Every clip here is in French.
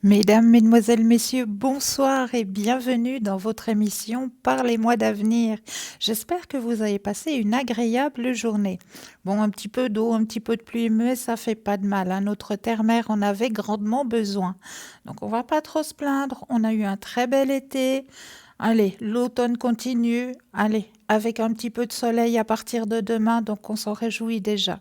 Mesdames, Mesdemoiselles, Messieurs, bonsoir et bienvenue dans votre émission Parlez-moi d'avenir. J'espère que vous avez passé une agréable journée. Bon, un petit peu d'eau, un petit peu de pluie, mais ça fait pas de mal, hein. Notre terre-mère en avait grandement besoin. Donc on va pas trop se plaindre. On a eu un très bel été. Allez, l'automne continue. Allez, avec un petit peu de soleil à partir de demain, donc on s'en réjouit déjà.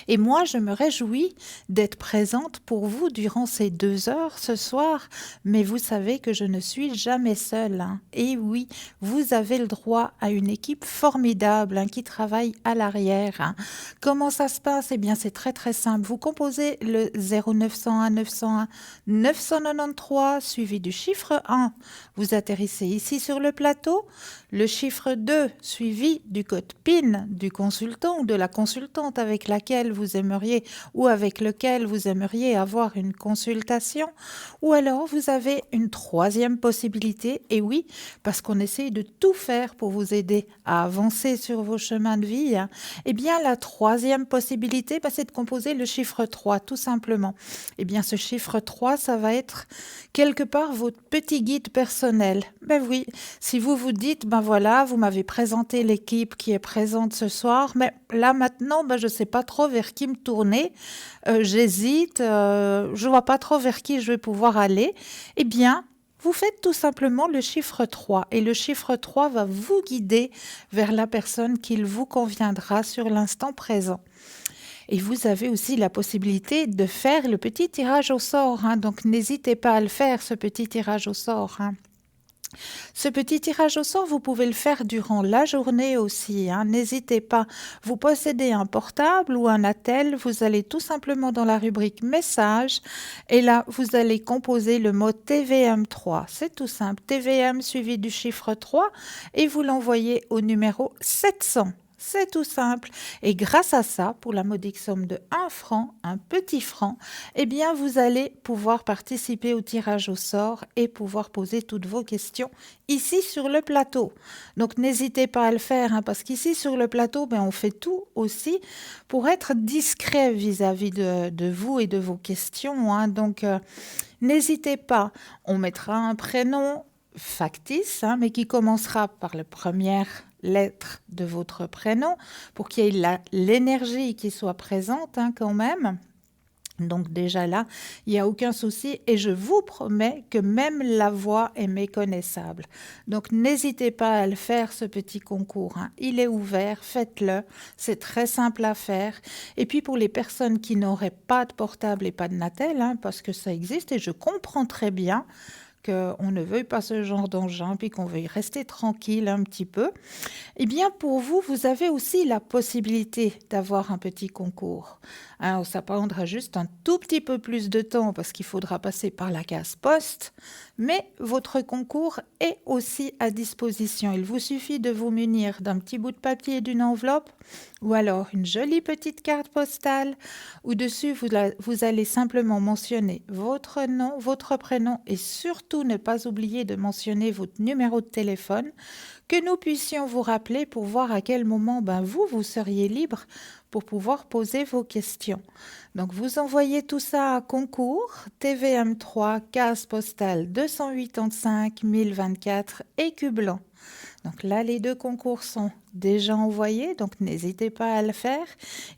Et moi, je me réjouis d'être présente pour vous durant ces 2 heures ce soir, mais vous savez que je ne suis jamais seule, hein. Et oui, vous avez le droit à une équipe formidable, hein, qui travaille à l'arrière, hein. Comment ça se passe? Eh bien, c'est très très simple. Vous composez le 0901 901 993 suivi du chiffre 1. Vous atterrissez ici sur le plateau. Le chiffre 2 suivi du code PIN du consultant ou de la consultante avec laquelle vous aimeriez ou avec lequel vous aimeriez avoir une consultation. Ou alors vous avez une troisième possibilité, et oui, parce qu'on essaye de tout faire pour vous aider à avancer sur vos chemins de vie, hein. Eh bien, la troisième possibilité, c'est de composer le chiffre 3, tout simplement. Eh bien, ce chiffre 3, ça va être quelque part votre petit guide personnel. Ben oui, si vous vous dites, ben voilà, vous m'avez présenté l'équipe qui est présente ce soir, mais là maintenant, je ne sais pas trop vers qui me tourner, j'hésite, je ne vois pas trop vers qui je vais pouvoir aller, eh bien, vous faites tout simplement le chiffre 3 et le chiffre 3 va vous guider vers la personne qu'il vous conviendra sur l'instant présent. Et vous avez aussi la possibilité de faire le petit tirage au sort, hein, donc n'hésitez pas à le faire, ce petit tirage au sort, hein. Ce petit tirage au sort, vous pouvez le faire durant la journée aussi, hein. N'hésitez pas. Vous possédez un portable ou un attel, vous allez tout simplement dans la rubrique messages et là, vous allez composer le mot TVM3. C'est tout simple. TVM suivi du chiffre 3 et vous l'envoyez au numéro 700. C'est tout simple. Et grâce à ça, pour la modique somme de 1 franc, un petit franc, eh bien, vous allez pouvoir participer au tirage au sort et pouvoir poser toutes vos questions ici sur le plateau. Donc, n'hésitez pas à le faire, hein, parce qu'ici sur le plateau, on fait tout aussi pour être discret vis-à-vis de vous et de vos questions, hein. Donc, n'hésitez pas. On mettra un prénom factice, hein, mais qui commencera par la première lettre de votre prénom pour qu'il y ait l'énergie qui soit présente, hein, quand même. Donc déjà là, il n'y a aucun souci et je vous promets que même la voix est méconnaissable. Donc n'hésitez pas à le faire, ce petit concours, hein. Il est ouvert, faites-le, c'est très simple à faire. Et puis pour les personnes qui n'auraient pas de portable et pas de Natel, hein, parce que ça existe et je comprends très bien qu'on ne veuille pas ce genre d'engin, puis qu'on veuille rester tranquille un petit peu, eh bien, pour vous, vous avez aussi la possibilité d'avoir un petit concours. Alors, ça prendra juste un tout petit peu plus de temps parce qu'il faudra passer par la case poste, mais votre concours est aussi à disposition. Il vous suffit de vous munir d'un petit bout de papier et d'une enveloppe, ou alors une jolie petite carte postale, où dessus vous allez simplement mentionner votre nom, votre prénom et surtout ne pas oublier de mentionner votre numéro de téléphone, que nous puissions vous rappeler pour voir à quel moment vous seriez libre pour pouvoir poser vos questions. Donc vous envoyez tout ça à concours, TVM3, case postale 285 1024, Écu Blanc. Donc là, les 2 concours sont déjà envoyés, donc n'hésitez pas à le faire.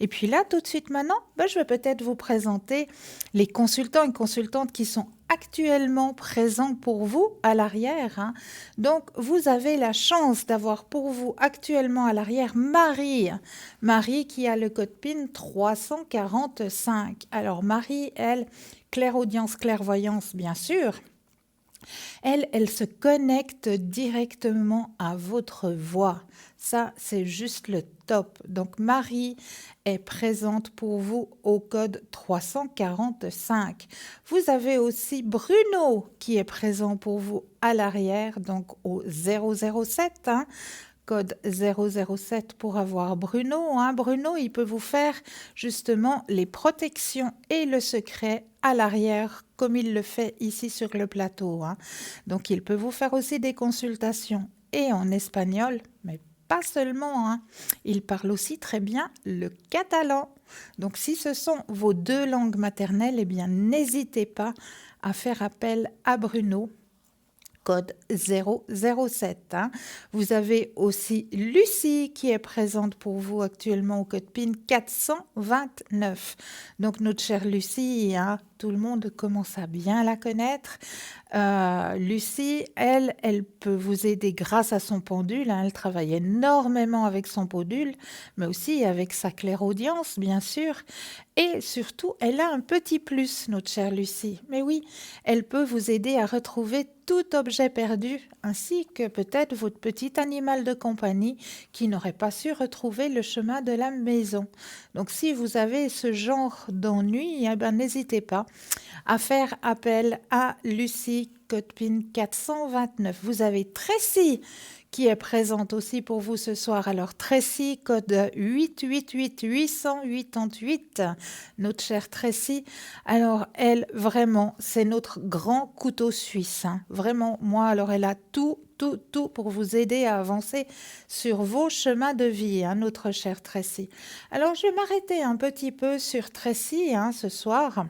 Et puis là, tout de suite maintenant, je vais peut-être vous présenter les consultants et consultantes qui sont actuellement présents pour vous à l'arrière, hein. Donc, vous avez la chance d'avoir pour vous actuellement à l'arrière Marie. Marie qui a le code PIN 345. Alors, Marie, elle, clairaudience, clairvoyance, bien sûr. Elle se connecte directement à votre voix. Ça, c'est juste le top. Donc, Marie est présente pour vous au code 345. Vous avez aussi Bruno qui est présent pour vous à l'arrière, donc au 007, hein. Code 007 pour avoir Bruno, hein. Bruno, il peut vous faire justement les protections et le secret à l'arrière, comme il le fait ici sur le plateau, hein. Donc, il peut vous faire aussi des consultations et en espagnol, mais pas seulement, hein, il parle aussi très bien le catalan. Donc si ce sont vos deux langues maternelles, eh bien n'hésitez pas à faire appel à Bruno, code 007. Hein. Vous avez aussi Lucie qui est présente pour vous actuellement au code PIN 429. Donc notre chère Lucie, hein, tout le monde commence à bien la connaître. Lucie, elle peut vous aider grâce à son pendule. Hein. Elle travaille énormément avec son pendule, mais aussi avec sa clairaudience, bien sûr. Et surtout, elle a un petit plus, notre chère Lucie. Mais oui, elle peut vous aider à retrouver tout objet perdu, ainsi que peut-être votre petit animal de compagnie qui n'aurait pas su retrouver le chemin de la maison. Donc si vous avez ce genre d'ennui, eh ben, n'hésitez pas à faire appel à Lucie, code PIN 429. Vous avez Tracy qui est présente aussi pour vous ce soir. Alors Tracy, code 888 notre chère Tracy. Alors elle, vraiment, c'est notre grand couteau suisse. Hein. Vraiment, moi, alors elle a tout pour vous aider à avancer sur vos chemins de vie, hein, notre chère Tracy. Alors je vais m'arrêter un petit peu sur Tracy hein, ce soir.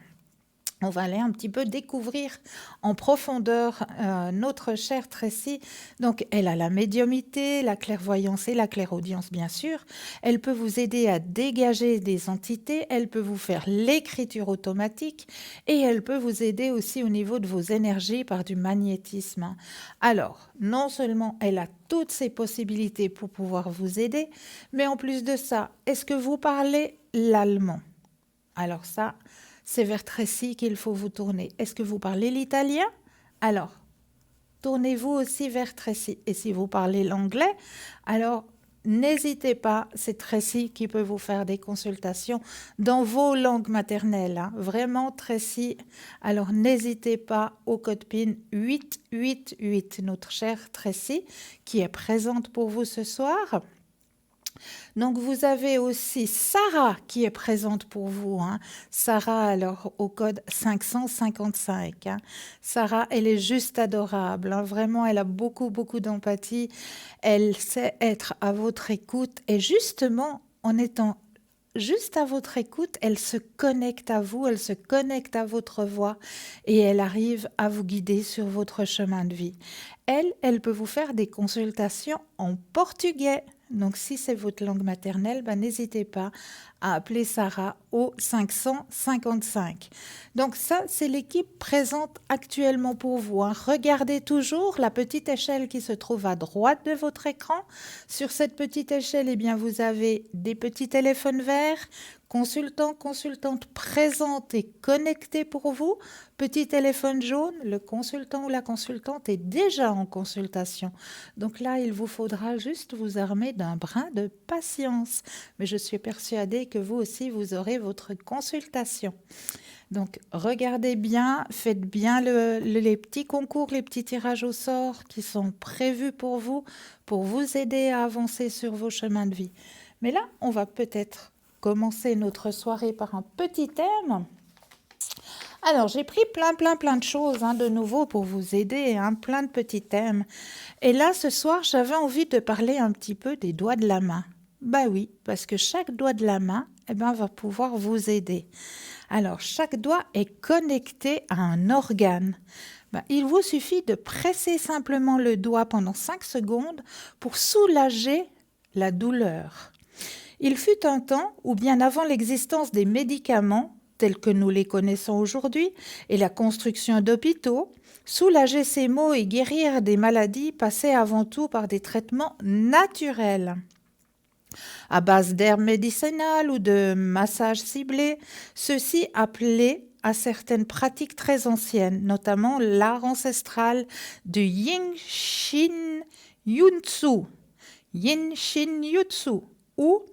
On va aller un petit peu découvrir en profondeur notre chère Tracy. Donc, elle a la médiumnité, la clairvoyance et la clairaudience, bien sûr. Elle peut vous aider à dégager des entités. Elle peut vous faire l'écriture automatique et elle peut vous aider aussi au niveau de vos énergies par du magnétisme. Alors, non seulement elle a toutes ces possibilités pour pouvoir vous aider, mais en plus de ça, est-ce que vous parlez l'allemand? Alors ça, c'est vers Tracy qu'il faut vous tourner. Est-ce que vous parlez l'italien? Alors, tournez-vous aussi vers Tracy. Et si vous parlez l'anglais, alors n'hésitez pas, c'est Tracy qui peut vous faire des consultations dans vos langues maternelles. Hein. Vraiment, Tracy. Alors, n'hésitez pas au code PIN 888, notre chère Tracy, qui est présente pour vous ce soir. Donc, vous avez aussi Sarah qui est présente pour vous. Hein. Sarah, alors, au code 555. Hein. Sarah, elle est juste adorable. Hein. Vraiment, elle a beaucoup d'empathie. Elle sait être à votre écoute. Et justement, en étant juste à votre écoute, elle se connecte à vous, elle se connecte à votre voix et elle arrive à vous guider sur votre chemin de vie. Elle peut vous faire des consultations en portugais. Donc, si c'est votre langue maternelle, n'hésitez pas à appeler Sarah au 555. Donc, ça, c'est l'équipe présente actuellement pour vous. Hein. Regardez toujours la petite échelle qui se trouve à droite de votre écran. Sur cette petite échelle, eh bien, vous avez des petits téléphones verts, consultant, consultante présente et connecté pour vous. Petit téléphone jaune, le consultant ou la consultante est déjà en consultation. Donc là, il vous faudra juste vous armer d'un brin de patience. Mais je suis persuadée que vous aussi, vous aurez votre consultation. Donc, regardez bien, faites bien les petits concours, les petits tirages au sort qui sont prévus pour vous aider à avancer sur vos chemins de vie. Mais là, on va peut-être commencer notre soirée par un petit thème. Alors, j'ai pris plein de choses hein, de nouveau pour vous aider, hein, plein de petits thèmes. Et là, ce soir, j'avais envie de parler un petit peu des doigts de la main. Bah oui, parce que chaque doigt de la main va pouvoir vous aider. Alors, chaque doigt est connecté à un organe. Il vous suffit de presser simplement le doigt pendant 5 secondes pour soulager la douleur. Il fut un temps où, bien avant l'existence des médicaments, tels que nous les connaissons aujourd'hui, et la construction d'hôpitaux, soulager ces maux et guérir des maladies passait avant tout par des traitements naturels. À base d'herbes médicinales ou de massages ciblés, ceux-ci appelaient à certaines pratiques très anciennes, notamment l'art ancestral du Yin Shin Yutsu, où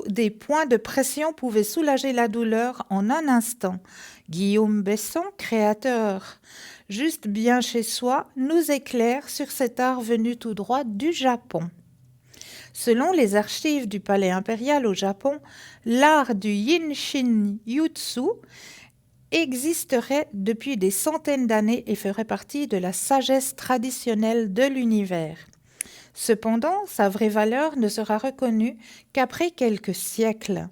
des points de pression pouvaient soulager la douleur en un instant. Guillaume Besson, créateur juste bien chez soi, nous éclaire sur cet art venu tout droit du Japon. Selon les archives du Palais impérial au Japon, l'art du Yin Shin Yutsu existerait depuis des centaines d'années et ferait partie de la sagesse traditionnelle de l'univers. Cependant, sa vraie valeur ne sera reconnue qu'après quelques siècles.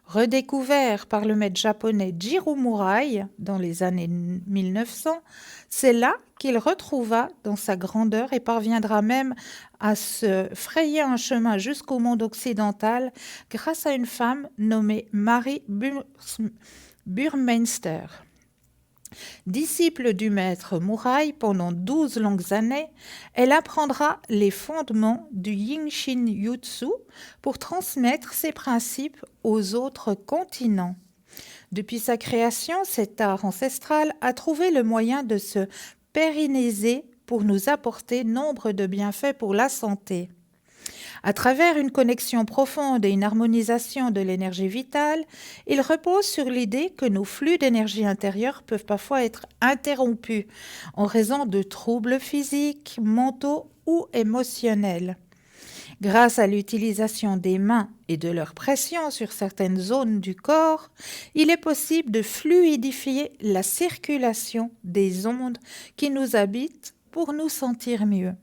Redécouvert par le maître japonais Jiro Murai dans les années 1900, c'est là qu'il retrouva dans sa grandeur et parviendra même à se frayer un chemin jusqu'au monde occidental grâce à une femme nommée Marie Burmeister. Disciple du maître Murai pendant 12 longues années, elle apprendra les fondements du Yin-Shin Jutsu pour transmettre ses principes aux autres continents. Depuis sa création, cet art ancestral a trouvé le moyen de se pérenniser pour nous apporter nombre de bienfaits pour la santé. À travers une connexion profonde et une harmonisation de l'énergie vitale, il repose sur l'idée que nos flux d'énergie intérieure peuvent parfois être interrompus en raison de troubles physiques, mentaux ou émotionnels. Grâce à l'utilisation des mains et de leur pression sur certaines zones du corps, il est possible de fluidifier la circulation des ondes qui nous habitent pour nous sentir mieux.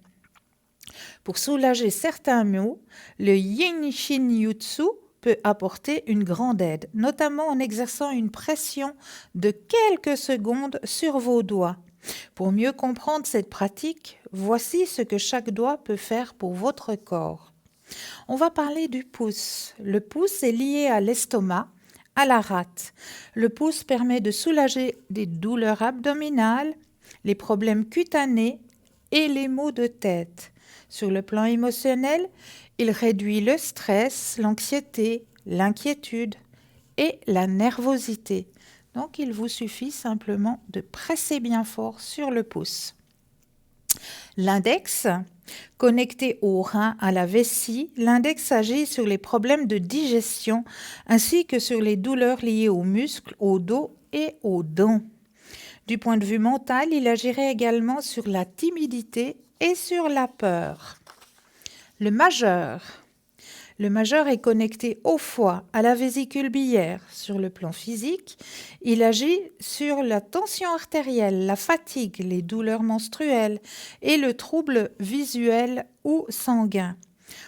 Pour soulager certains maux, le Yin-Shin Jutsu peut apporter une grande aide, notamment en exerçant une pression de quelques secondes sur vos doigts. Pour mieux comprendre cette pratique, voici ce que chaque doigt peut faire pour votre corps. On va parler du pouce. Le pouce est lié à l'estomac, à la rate. Le pouce permet de soulager des douleurs abdominales, les problèmes cutanés et les maux de tête. Sur le plan émotionnel, il réduit le stress, l'anxiété, l'inquiétude et la nervosité. Donc, il vous suffit simplement de presser bien fort sur le pouce. L'index, connecté au rein, à la vessie, l'index agit sur les problèmes de digestion ainsi que sur les douleurs liées aux muscles, au dos et aux dents. Du point de vue mental, il agirait également sur la timidité et sur la peur. Le majeur. Le majeur est connecté au foie, à la vésicule biliaire. Sur le plan physique, il agit sur la tension artérielle, la fatigue, les douleurs menstruelles et le trouble visuel ou sanguin.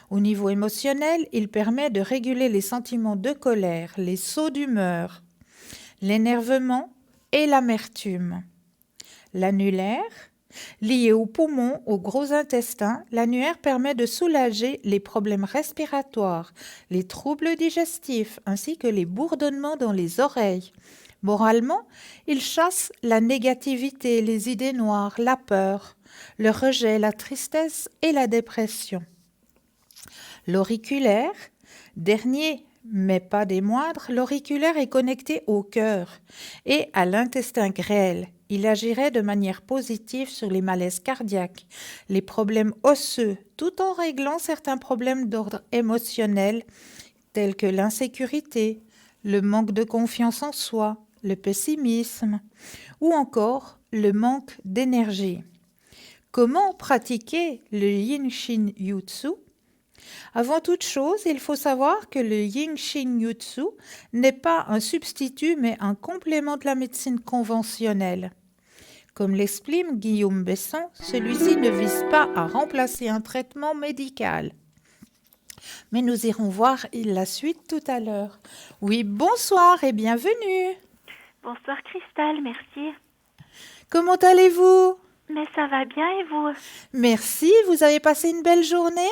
Au niveau émotionnel, il permet de réguler les sentiments de colère, les sauts d'humeur, l'énervement et l'amertume. L'annulaire, lié aux poumons, au gros intestin, l'annulaire permet de soulager les problèmes respiratoires, les troubles digestifs ainsi que les bourdonnements dans les oreilles. Moralement, il chasse la négativité, les idées noires, la peur, le rejet, la tristesse et la dépression. L'auriculaire, dernier mais pas des moindres, l'auriculaire est connecté au cœur et à l'intestin grêle. Il agirait de manière positive sur les malaises cardiaques, les problèmes osseux, tout en réglant certains problèmes d'ordre émotionnel tels que l'insécurité, le manque de confiance en soi, le pessimisme ou encore le manque d'énergie. Comment pratiquer le Yin-Shin Jutsu ? Avant toute chose, il faut savoir que le Yin-Shin Jutsu n'est pas un substitut mais un complément de la médecine conventionnelle. Comme l'explique Guillaume Besson, celui-ci ne vise pas à remplacer un traitement médical. Mais nous irons voir la suite tout à l'heure. Oui, bonsoir et bienvenue. Bonsoir Christelle, merci. Comment allez-vous ? Mais ça va bien et vous ? Merci, vous avez passé une belle journée ?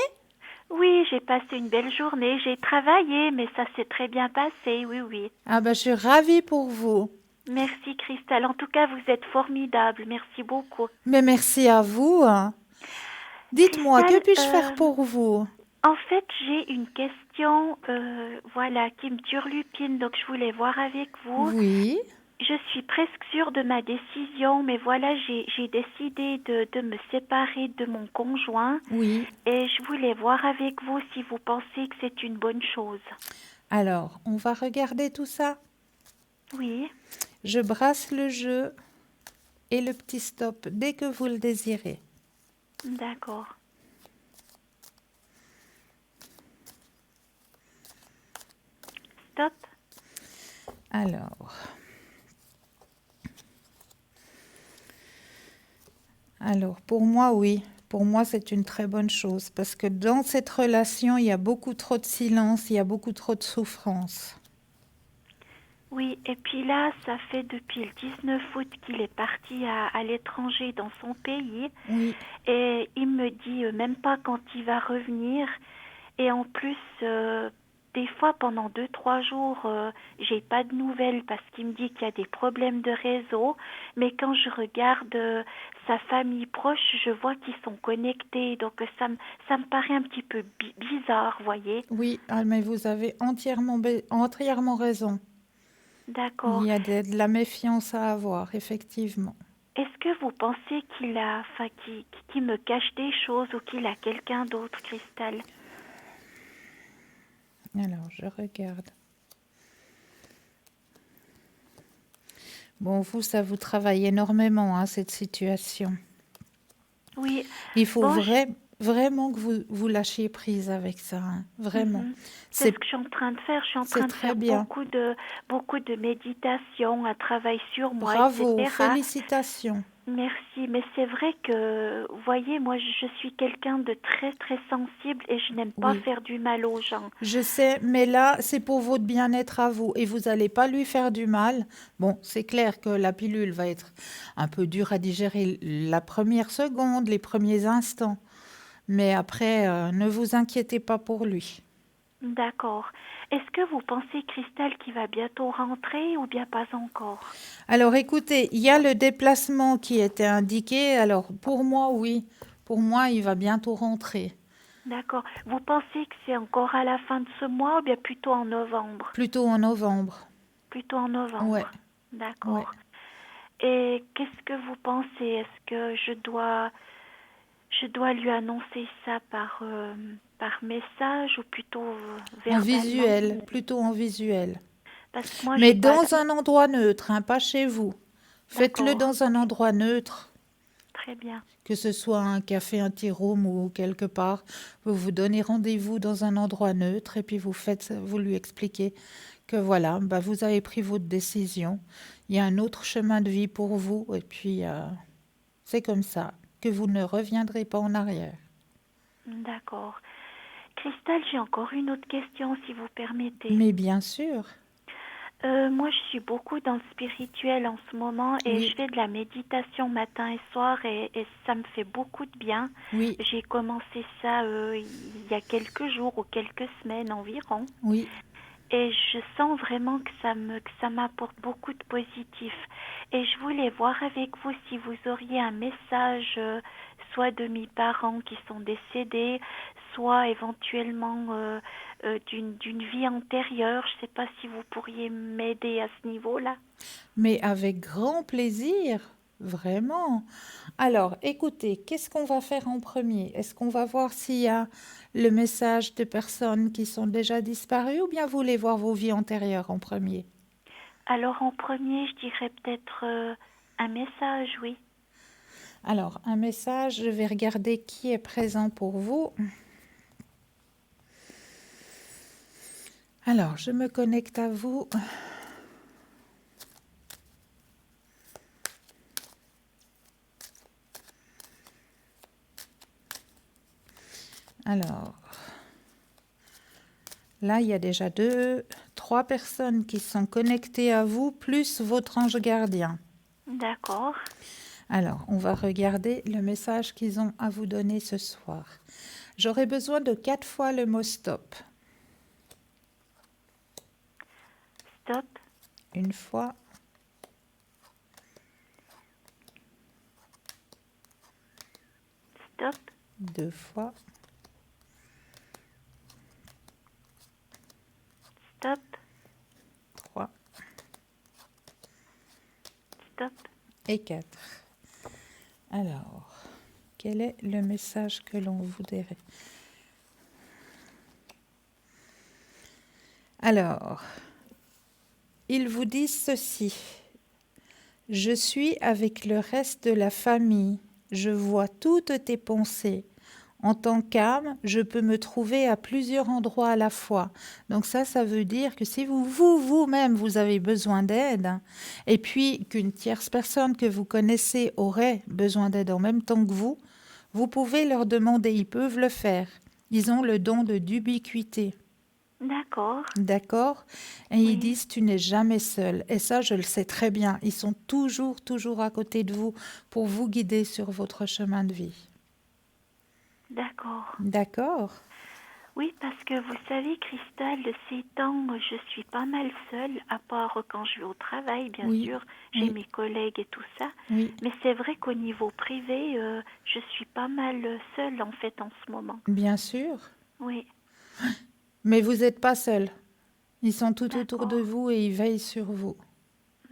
Oui, j'ai passé une belle journée. J'ai travaillé, mais ça s'est très bien passé, oui. Ah ben, je suis ravie pour vous. Merci Christelle. En tout cas, vous êtes formidable. Merci beaucoup. Mais merci à vous. Dites-moi, Christelle, que puis-je faire pour vous ? En fait, j'ai une question qui me turlupine, donc je voulais voir avec vous. Oui. Je suis presque sûre de ma décision, mais voilà, j'ai décidé de me séparer de mon conjoint. Oui. Et je voulais voir avec vous si vous pensez que c'est une bonne chose. Alors, on va regarder tout ça. Oui. Je brasse le jeu et le petit stop dès que vous le désirez. D'accord. Stop. Alors, Alors, pour moi, oui. Pour moi, c'est une très bonne chose parce que dans cette relation, il y a beaucoup trop de silence, il y a beaucoup trop de souffrance. Oui, et puis là, ça fait depuis le 19 août qu'il est parti à l'étranger dans son pays Oui, et il me dit même pas quand il va revenir. Et en plus, des fois pendant 2, 3 jours, j'ai pas de nouvelles parce qu'il me dit qu'il y a des problèmes de réseau. Mais quand je regarde sa famille proche, je vois qu'ils sont connectés. Donc ça me paraît un petit peu bizarre, voyez. oui, ah, mais vous avez entièrement raison. Il D'accord. y a de la méfiance à avoir, effectivement. Est-ce que vous pensez qu'il me cache des choses ou qu'il a quelqu'un d'autre, Cristal? Alors, je regarde. Bon, vous, ça vous travaille énormément, hein, cette situation. Oui. Il faut Bon, vraiment que vous lâchiez prise avec ça, hein, vraiment. mhm. C'est ce C'est, que je suis en train de faire. Je suis en c'est train de très faire bien. beaucoup de méditation, un travail sur moi, Bravo, etc. félicitations. Merci, mais c'est vrai que, vous voyez, moi je suis quelqu'un de très très sensible et je n'aime pas Oui, faire du mal aux gens. je sais, mais là, c'est pour votre bien-être à vous et vous n'allez pas lui faire du mal. Bon, c'est clair que la pilule va être un peu dure à digérer la première seconde, les premiers instants, mais après, ne vous inquiétez pas pour lui. D'accord. Est-ce que vous pensez, Cristal, qu'il va bientôt rentrer ou bien pas encore? Alors écoutez, il y a le déplacement qui était indiqué. Alors pour moi, oui. Pour moi, il va bientôt rentrer. D'accord. Vous pensez que c'est encore à la fin de ce mois ou bien plutôt en novembre? Plutôt en novembre. Plutôt en Ouais, novembre. ouais. D'accord. Et qu'est-ce que vous pensez? Est-ce que je dois lui annoncer ça par message ou plutôt En verbalement? visuel, plutôt en visuel. Parce que moi, Mais j'ai pas de... dans un endroit neutre, hein, pas chez vous. Faites-le D'accord. dans un endroit neutre, Très bien. que ce soit un café, un tea room ou quelque part. Vous vous donnez rendez-vous dans un endroit neutre et puis vous lui expliquez que voilà, bah, vous avez pris votre décision. Il y a un autre chemin de vie pour vous et puis c'est comme ça que vous ne reviendrez pas en arrière. D'accord. Cristal, j'ai encore une autre question, si vous permettez. Mais bien sûr, Moi, je suis beaucoup dans le spirituel en ce moment et je oui, fais de la méditation matin et soir et ça me fait beaucoup de bien. oui, J'ai commencé ça il y a quelques jours ou quelques semaines environ. oui. Et je sens vraiment que ça m'apporte beaucoup de positif. Et je voulais voir avec vous si vous auriez un message, soit de mes parents qui sont décédés, soit éventuellement d'une vie antérieure. Je ne sais pas si vous pourriez m'aider à ce niveau-là. Mais avec grand plaisir, vraiment. Alors, écoutez, qu'est-ce qu'on va faire en premier? Est-ce qu'on va voir s'il y a le message de personnes qui sont déjà disparues ou bien vous voulez voir vos vies antérieures en premier? Alors en premier, je dirais peut-être un message, oui. Alors, un message, je vais regarder qui est présent pour vous. Alors, je me connecte à vous. Alors, là, il y a déjà trois personnes qui sont connectées à vous, plus votre ange gardien. D'accord. Alors, on va regarder le message qu'ils ont à vous donner ce soir. J'aurai besoin de 4 fois le mot stop. Stop. Une fois, Stop. 2 fois, Stop. 3 Stop. et 4. Alors, quel est le message que l'on voudrait? Alors, ils vous disent ceci. Je suis avec le reste de la famille. Je vois toutes tes pensées. En tant qu'âme, je peux me trouver à plusieurs endroits à la fois. Donc ça veut dire que si vous-même, vous avez besoin d'aide, et puis qu'une tierce personne que vous connaissez aurait besoin d'aide en même temps que vous pouvez leur demander, ils peuvent le faire. Ils ont le don de d'ubiquité. D'accord. D'accord? Et ils Oui, disent, tu n'es jamais seul. Et ça, je le sais très bien. Ils sont toujours, toujours à côté de vous pour vous guider sur votre chemin de vie. d'accord. D'accord? Oui, parce que vous savez, Cristal, de ces temps, je suis pas mal seule, à part quand je vais au travail, bien Oui, sûr, j'ai oui, mes collègues et tout ça. oui, Mais c'est vrai qu'au niveau privé, je suis pas mal seule en fait en ce moment. bien sûr. Oui, Mais vous n'êtes pas seul. Ils sont tout autour de d'accord, vous et ils veillent sur vous.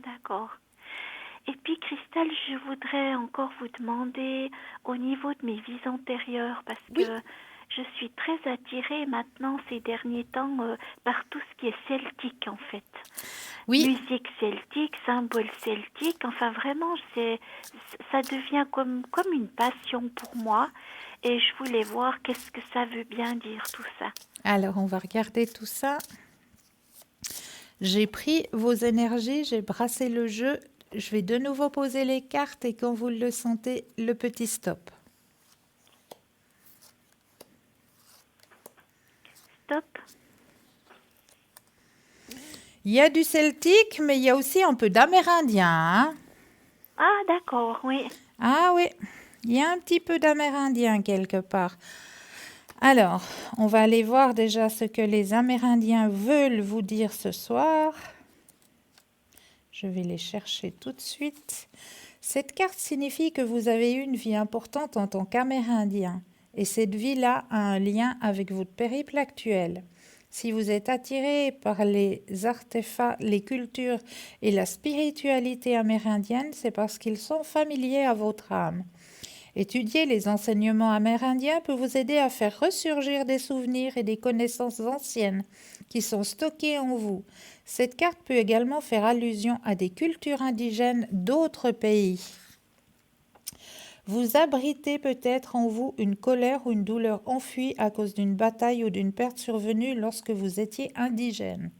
d'accord. Et puis, Cristal, je voudrais encore vous demander au niveau de mes vies antérieures, parce Oui, que je suis très attirée maintenant ces derniers temps par tout ce qui est celtique en fait. oui. Musique celtique, symboles celtiques, enfin vraiment, ça devient comme une passion pour moi. Et je voulais voir qu'est-ce que ça veut bien dire tout ça. Alors, on va regarder tout ça. J'ai pris vos énergies, j'ai brassé le jeu. Je vais de nouveau poser les cartes et quand vous le sentez, le petit stop. Stop. Il y a du celtique, mais il y a aussi un peu d'amérindien, hein. Ah, d'accord, oui. Ah oui, il y a un petit peu d'amérindien quelque part. Alors, on va aller voir déjà ce que les Amérindiens veulent vous dire ce soir. Je vais les chercher tout de suite. Cette carte signifie que vous avez eu une vie importante en tant qu'Amérindien. Et cette vie-là a un lien avec votre périple actuel. Si vous êtes attiré par les artefacts, les cultures et la spiritualité amérindienne, c'est parce qu'ils sont familiers à votre âme. Étudier les enseignements amérindiens peut vous aider à faire ressurgir des souvenirs et des connaissances anciennes qui sont stockées en vous. Cette carte peut également faire allusion à des cultures indigènes d'autres pays. Vous abritez peut-être en vous une colère ou une douleur enfuie à cause d'une bataille ou d'une perte survenue lorsque vous étiez indigène.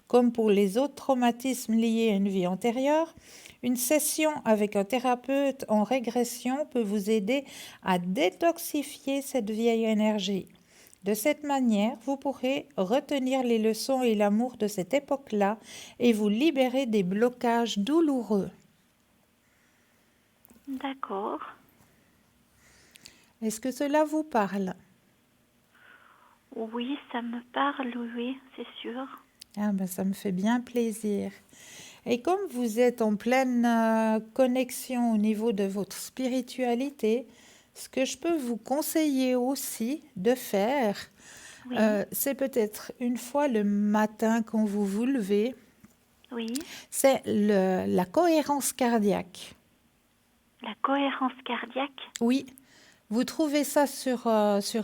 Comme pour les autres traumatismes liés à une vie antérieure, une session avec un thérapeute en régression peut vous aider à détoxifier cette vieille énergie. De cette manière, vous pourrez retenir les leçons et l'amour de cette époque-là et vous libérer des blocages douloureux. D'accord. Est-ce que cela vous parle? Oui, ça me parle, oui, c'est sûr. Ah ben, ça me fait bien plaisir. Et comme vous êtes en pleine connexion au niveau de votre spiritualité, ce que je peux vous conseiller aussi de faire, Oui, c'est peut-être une fois le matin quand vous vous levez, oui. c'est la cohérence cardiaque. La cohérence cardiaque. Oui, vous trouvez ça sur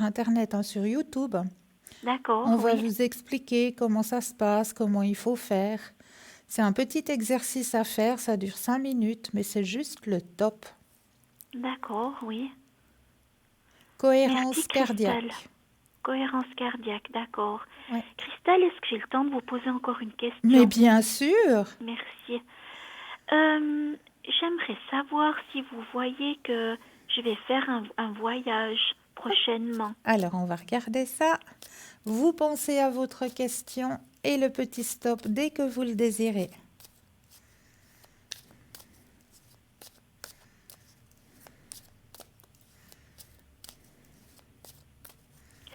Internet, hein, sur YouTube. D'accord, On va oui. vous expliquer comment ça se passe, comment il faut faire. C'est un petit exercice à faire, ça dure 5 minutes, mais c'est juste le top. D'accord, oui. Merci, Cohérence Cristal. cardiaque. Cohérence cardiaque, d'accord. Ouais. Cristal, est-ce que j'ai le temps de vous poser encore une Mais question? bien sûr. Merci. J'aimerais savoir si vous voyez que je vais faire un voyage prochainement. Alors, on va regarder ça. Vous pensez à votre question et le petit stop dès que vous le désirez.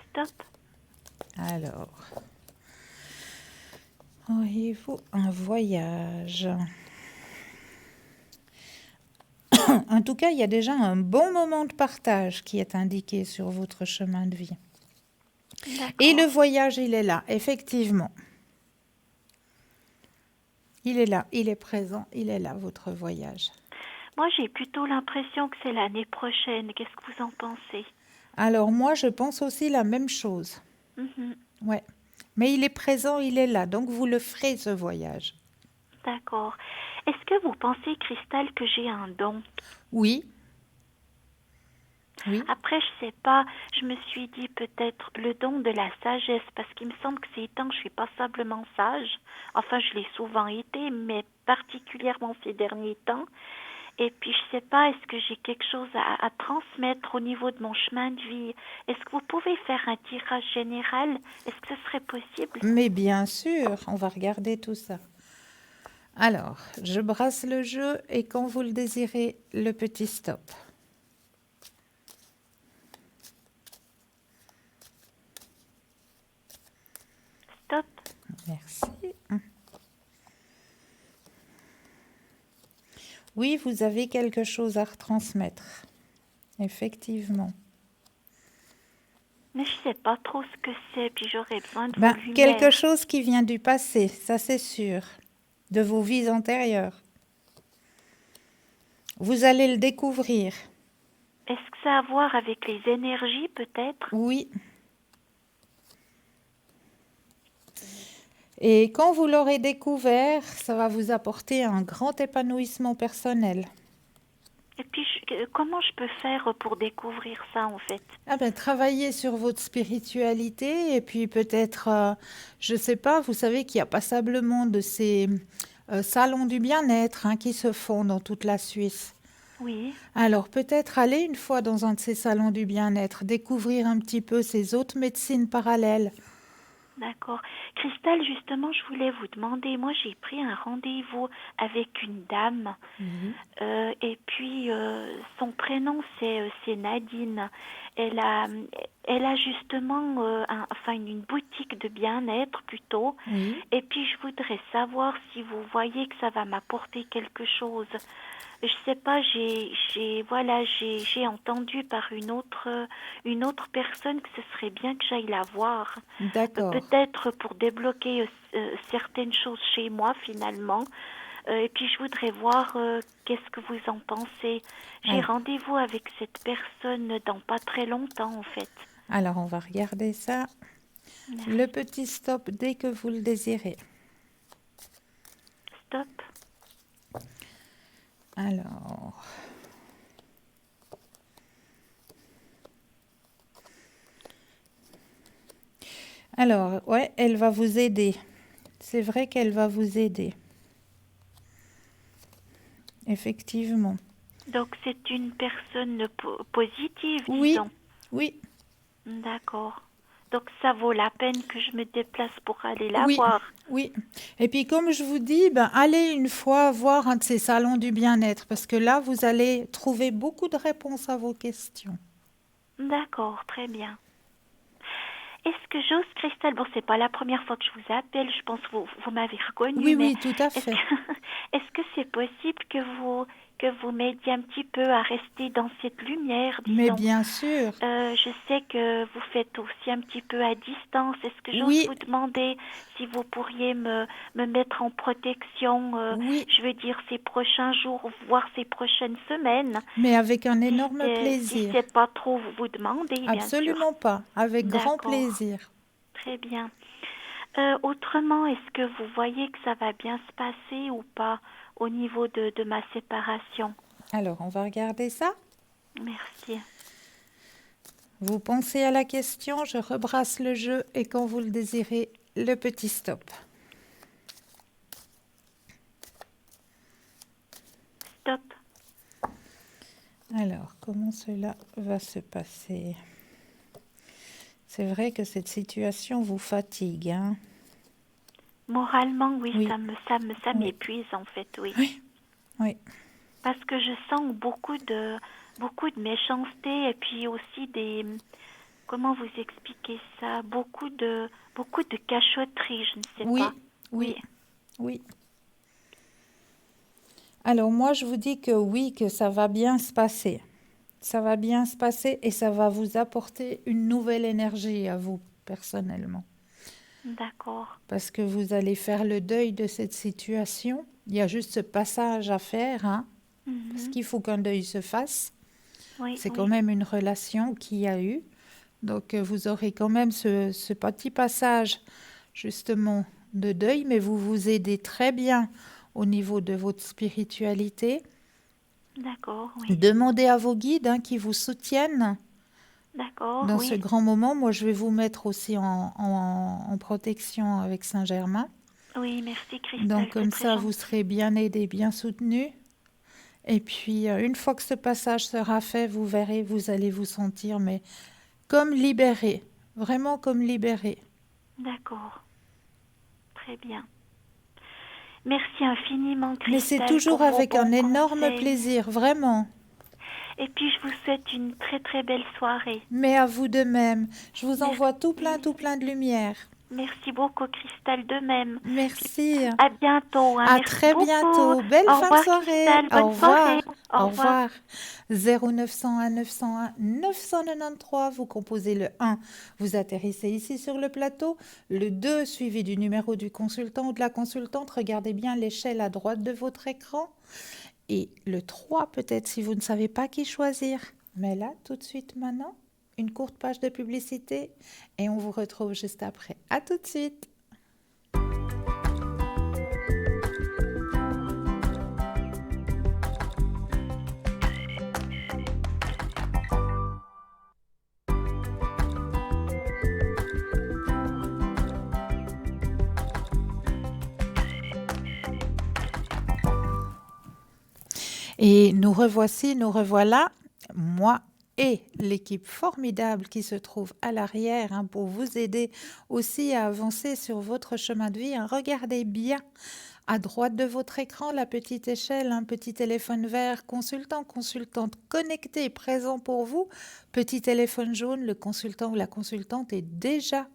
Stop. Alors, auriez-vous un voyage? En tout cas, il y a déjà un bon moment de partage qui est indiqué sur votre chemin de vie. Et le D'accord. voyage, il est là, effectivement. Il est là, il est présent, il est là, votre voyage. Moi, j'ai plutôt l'impression que c'est l'année prochaine. Qu'est-ce que vous en pensez? Alors moi, je pense aussi la même chose. Mhm. Ouais. Mais il est présent, il est là, donc vous le ferez, ce voyage. D'accord. Est-ce que vous pensez, Cristal, que j'ai un don? Oui, Oui, Après, je sais pas, je me suis dit peut-être le don de la sagesse, parce qu'il me semble que ces temps, je suis passablement sage. Enfin, je l'ai souvent été, mais particulièrement ces derniers temps. Et puis, je sais pas, est-ce que j'ai quelque chose à transmettre au niveau de mon chemin de vie? Est-ce que vous pouvez faire un tirage général? Est-ce que ce serait possible? mais bien sûr, on va regarder tout ça. Alors, je brasse le jeu et quand vous le désirez, le petit stop. Stop. Merci. Oui, vous avez quelque chose à retransmettre. Effectivement. Mais je sais pas trop ce que c'est, puis j'aurais besoin de vos Ben, quelque lumières. chose qui vient du passé, ça c'est sûr. De vos vies antérieures. Vous allez le découvrir. Est-ce que ça a à voir avec les énergies, peut-être? Oui. Et quand vous l'aurez découvert, ça va vous apporter un grand épanouissement personnel. Et puis, comment je peux faire pour découvrir ça, en fait? Ah ben, travaillez sur votre spiritualité et puis peut-être, je sais pas, vous savez qu'il y a passablement de ces salons du bien-être hein, qui se font dans toute la Suisse. Oui, Alors peut-être aller une fois dans un de ces salons du bien-être, découvrir un petit peu ces autres médecines parallèles. d'accord. Christelle, justement, je voulais vous demander, moi, j'ai pris un rendez-vous avec une dame, Oui. et puis son prénom, c'est Nadine. Elle a, elle a justement enfin, une boutique de bien-être plutôt. Oui. Et puis, je voudrais savoir si vous voyez que ça va m'apporter quelque chose. Je sais pas, voilà, j'ai entendu par une autre personne que ce serait bien que j'aille la voir. D'accord. Peut-être pour débloquer certaines choses chez moi finalement. Et puis je voudrais voir qu'est-ce que vous en pensez. J'ai Alors, rendez-vous avec cette personne dans pas très longtemps en fait. alors, on va regarder ça. Le Merci. petit stop dès que vous le désirez. Stop. Alors, ouais, elle va vous aider. C'est vrai qu'elle va vous aider. Effectivement. Donc c'est une personne positive, Oui, disons. oui, D'accord. Donc ça vaut la peine que je me déplace pour aller la oui, voir. oui. Et puis comme je vous dis, ben, allez une fois voir un de ces salons du bien-être parce que là, vous allez trouver beaucoup de réponses à vos questions. D'accord, très bien. Est-ce que j'ose, Christelle, bon, c'est pas la première fois que je vous appelle, je pense que vous m'avez reconnue, Oui, mais oui, tout à est-ce fait. que est-ce que c'est possible que vous m'aidiez un petit peu à rester dans cette lumière, Mais disons? bien sûr. Je sais que vous faites aussi un petit peu à distance. Est-ce que j'ose Oui, vous demander si vous pourriez me mettre en protection, oui, je veux dire ces prochains jours, voire ces prochaines semaines, mais avec un énorme si plaisir. c'est pas trop vous demander, bien sûr. Absolument pas, avec grand D'accord, plaisir. très bien. Autrement, est-ce que vous voyez que ça va bien se passer ou pas au niveau de ma séparation? Alors, on va regarder ça. Merci. Vous pensez à la question, je rebrasse le jeu et quand vous le désirez, le petit stop. Stop. Alors, comment cela va se passer? C'est vrai que cette situation vous fatigue, hein? Moralement, oui, Oui, ça oui, m'épuise en fait, oui. oui, oui. Parce que je sens beaucoup de méchanceté et puis aussi comment vous expliquer ça? Beaucoup de cachotterie, je ne sais pas. Oui, Oui, oui, oui. Alors moi, je vous dis que oui, que ça va bien se passer. Ça va bien se passer et ça va vous apporter une nouvelle énergie à vous, personnellement. d'accord. Parce que vous allez faire le deuil de cette situation. Il y a juste ce passage à faire, hein, parce Mhm. qu'il faut qu'un deuil se fasse. Oui, C'est quand oui, même une relation qu'il y a eu. Donc vous aurez quand même ce petit passage justement de deuil, mais vous vous aidez très bien au niveau de votre spiritualité. D'accord, oui. Demandez à vos guides qui vous soutiennent D'accord, dans ce oui. grand moment. Moi, je vais vous mettre aussi en protection avec Saint-Germain. Oui, merci Donc, Christelle, c'est comme très ça, vous gentil. serez bien aidés, bien soutenus. Et puis, une fois que ce passage sera fait, vous verrez, vous allez vous sentir, mais comme libéré, vraiment comme libéré. D'accord, très bien. Merci infiniment Mais c'est Christelle pour toujours vos avec un bons énorme conseils. plaisir, vraiment. Et puis je vous souhaite une très très belle soirée. Mais à vous de même. Je vous envoie Merci. tout plein de lumière. Merci beaucoup Christelle de même. Puis, Merci. à bientôt, hein. À Merci très beaucoup. bientôt. Belle Au fin de revoir soirée. Christelle, Au bonne soirée. revoir. Au Au revoir. revoir. 0901 901 993, vous composez le 1, vous atterrissez ici sur le plateau. Le 2, suivi du numéro du consultant ou de la consultante, regardez bien l'échelle à droite de votre écran. Et le 3, peut-être si vous ne savez pas qui choisir. Mais là, tout de suite maintenant, une courte page de publicité et on vous retrouve juste après. À tout de suite. Et nous revoici, nous revoilà, moi et l'équipe formidable qui se trouve à l'arrière pour vous aider aussi à avancer sur votre chemin de vie. Regardez bien à droite de votre écran la petite échelle, un petit téléphone vert, consultant, consultante connecté, présent pour vous. Petit téléphone jaune, le consultant ou la consultante est déjà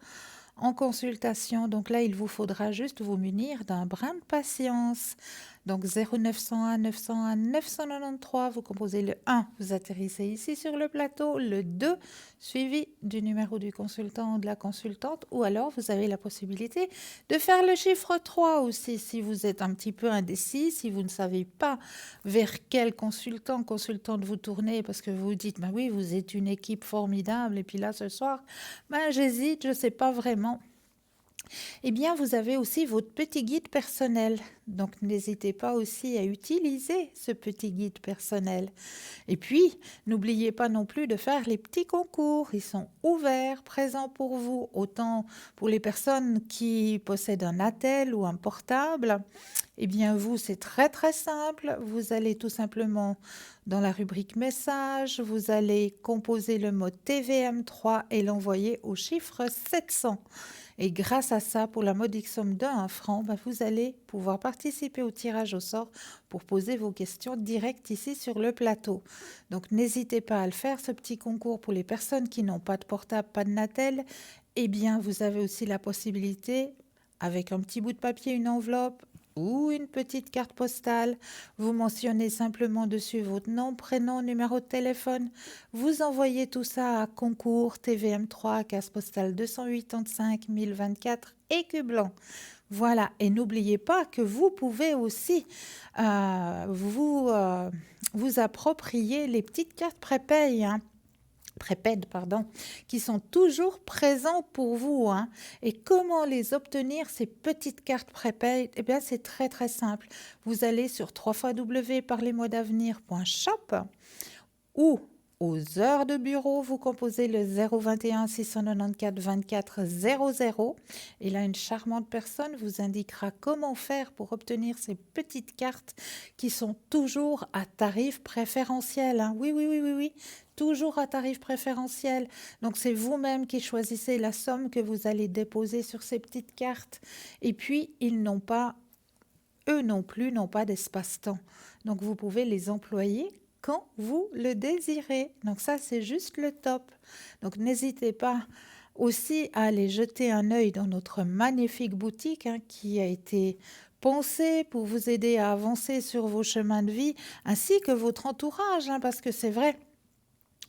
en consultation. Donc là, il vous faudra juste vous munir d'un brin de patience. Donc 0901 901 993, vous composez le 1, vous atterrissez ici sur le plateau, le 2, suivi du numéro du consultant ou de la consultante, ou alors vous avez la possibilité de faire le chiffre 3 aussi si vous êtes un petit peu indécis, si vous ne savez pas vers quel consultant, consultante vous tournez, parce que vous dites, ben oui, vous êtes une équipe formidable, et puis là ce soir, ben j'hésite, je ne sais pas vraiment. Eh bien, vous avez aussi votre petit guide personnel. Donc, n'hésitez pas aussi à utiliser ce petit guide personnel. Et puis, n'oubliez pas non plus de faire les petits concours. Ils sont ouverts, présents pour vous, autant pour les personnes qui possèdent un attel ou un portable. Eh bien, vous, c'est très très simple. Vous allez tout simplement dans la rubrique message, vous allez composer le mot TVM3 et l'envoyer au chiffre 700. Et grâce à ça, pour la modique somme d'1 franc, vous allez pouvoir participer au tirage au sort pour poser vos questions directes ici sur le plateau. Donc n'hésitez pas à le faire, ce petit concours pour les personnes qui n'ont pas de portable, pas de Natel. Eh bien, vous avez aussi la possibilité, avec un petit bout de papier, une enveloppe, ou une petite carte postale. Vous mentionnez simplement dessus votre nom, prénom, numéro de téléphone. Vous envoyez tout ça à concours TVM3, case postale 285 1024, Écu Blanc. Voilà, et n'oubliez pas que vous pouvez aussi vous approprier les petites cartes prépayes, prépèdes, qui sont toujours présents pour vous. Et comment les obtenir, ces petites cartes prépèdes? Eh bien, c'est très très simple. Vous allez sur www.parlesmoisdavenir.shop ou aux heures de bureau, vous composez le 021 694 24 00 et là, une charmante personne vous indiquera comment faire pour obtenir ces petites cartes qui sont toujours à tarif préférentiel. Oui, oui, oui, oui, oui. Toujours à tarif préférentiel. Donc, c'est vous-même qui choisissez la somme que vous allez déposer sur ces petites cartes. Et puis, eux non plus, n'ont pas d'espace-temps. Donc, vous pouvez les employer quand vous le désirez. Donc, ça, c'est juste le top. Donc, n'hésitez pas aussi à aller jeter un œil dans notre magnifique boutique qui a été pensée pour vous aider à avancer sur vos chemins de vie, ainsi que votre entourage, parce que c'est vrai,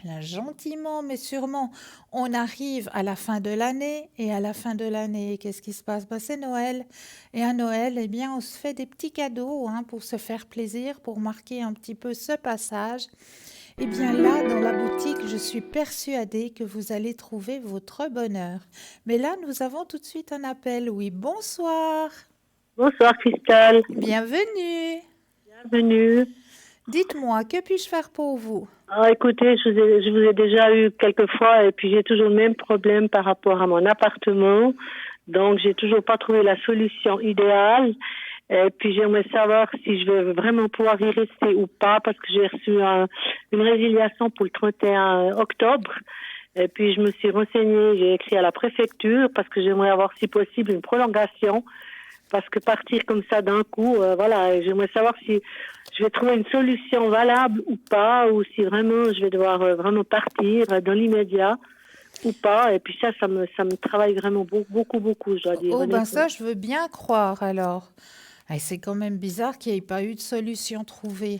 là, gentiment mais sûrement, on arrive à la fin de l'année. Et à la fin de l'année, qu'est-ce qui se passe? C'est Noël. Et à Noël, eh bien, on se fait des petits cadeaux pour se faire plaisir, pour marquer un petit peu ce passage. Eh bien là, dans la boutique, je suis persuadée que vous allez trouver votre bonheur. Mais là, nous avons tout de suite un appel. Oui, bonsoir. Bonsoir Christelle. Bienvenue. Bienvenue. Dites-moi, que puis-je faire pour vous? Ah, écoutez, je vous ai déjà eu quelques fois et puis j'ai toujours le même problème par rapport à mon appartement. Donc, j'ai toujours pas trouvé la solution idéale. Et puis, j'aimerais savoir si je vais vraiment pouvoir y rester ou pas parce que j'ai reçu une résiliation pour le 31 octobre. Et puis, je me suis renseignée, j'ai écrit à la préfecture parce que j'aimerais avoir, si possible, une prolongation. Parce que partir comme ça d'un coup, voilà, j'aimerais savoir si je vais trouver une solution valable ou pas, ou si vraiment je vais devoir vraiment partir dans l'immédiat ou pas. Et puis ça me travaille vraiment beaucoup, beaucoup, je dois dire, Oh, ben honnêtement. ça, je veux bien croire alors. Ah, c'est quand même bizarre qu'il n'y ait pas eu de solution trouvée.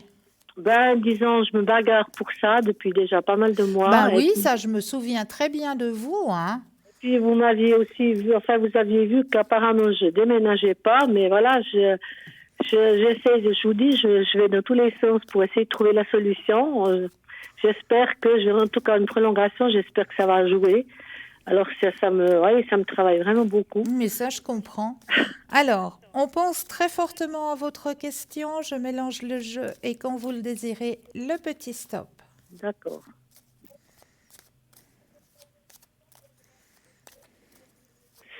Ben, disons, je me bagarre pour ça depuis déjà pas mal de Ben mois. oui, ça, je me souviens très bien de vous, hein. Puis vous m'aviez aussi vu, enfin, vous aviez vu qu'apparemment je déménageais pas, mais voilà, j'essaie, je vous dis, je vais dans tous les sens pour essayer de trouver la solution. J'espère que j'aurai en tout cas une prolongation, j'espère que ça va jouer. Alors ouais, ça me travaille vraiment beaucoup. Mais ça, je comprends. Alors, on pense très fortement à votre question. Je mélange le jeu et quand vous le désirez, le petit stop. D'accord.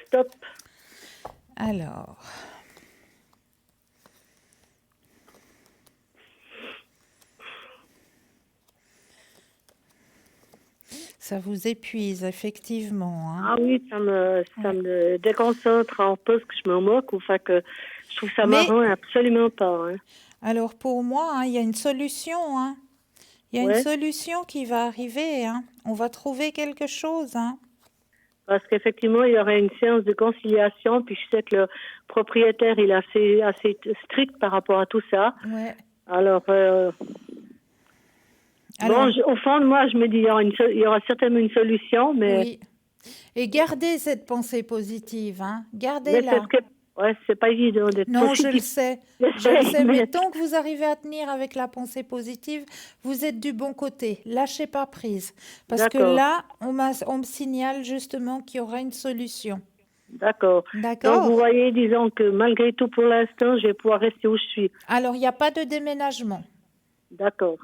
Stop. Alors, ça vous épuise, effectivement, hein. Ah oui, ça Ouais. me déconcentre en poste que je me moque, ou enfin que je trouve ça Mais, marrant absolument pas, hein. alors pour moi, hein, il y a une solution, hein. Il y a une Ouais. solution qui va arriver, hein. On va trouver quelque chose, hein. Parce qu'effectivement, il y aurait une séance de conciliation, puis je sais que le propriétaire, il est assez strict par rapport à tout ça. Ouais. Alors, Alors, au fond de moi, je me dis, il y aura certainement une solution, oui. Et gardez cette pensée positive, hein. mais c'est Gardez-la. ce que, ouais, c'est pas évident d'être Non, je le positif. sais. Je le J'essaie, sais, mais mais tant que vous arrivez à tenir avec la pensée positive, vous êtes du bon côté. Lâchez pas prise. Parce que d'accord, là, on me signale justement qu'il y aura une solution. d'accord. Donc, vous D'accord? voyez, disons que malgré tout, pour l'instant, je vais pouvoir rester où je suis. Alors, il n'y a pas de déménagement. D'accord.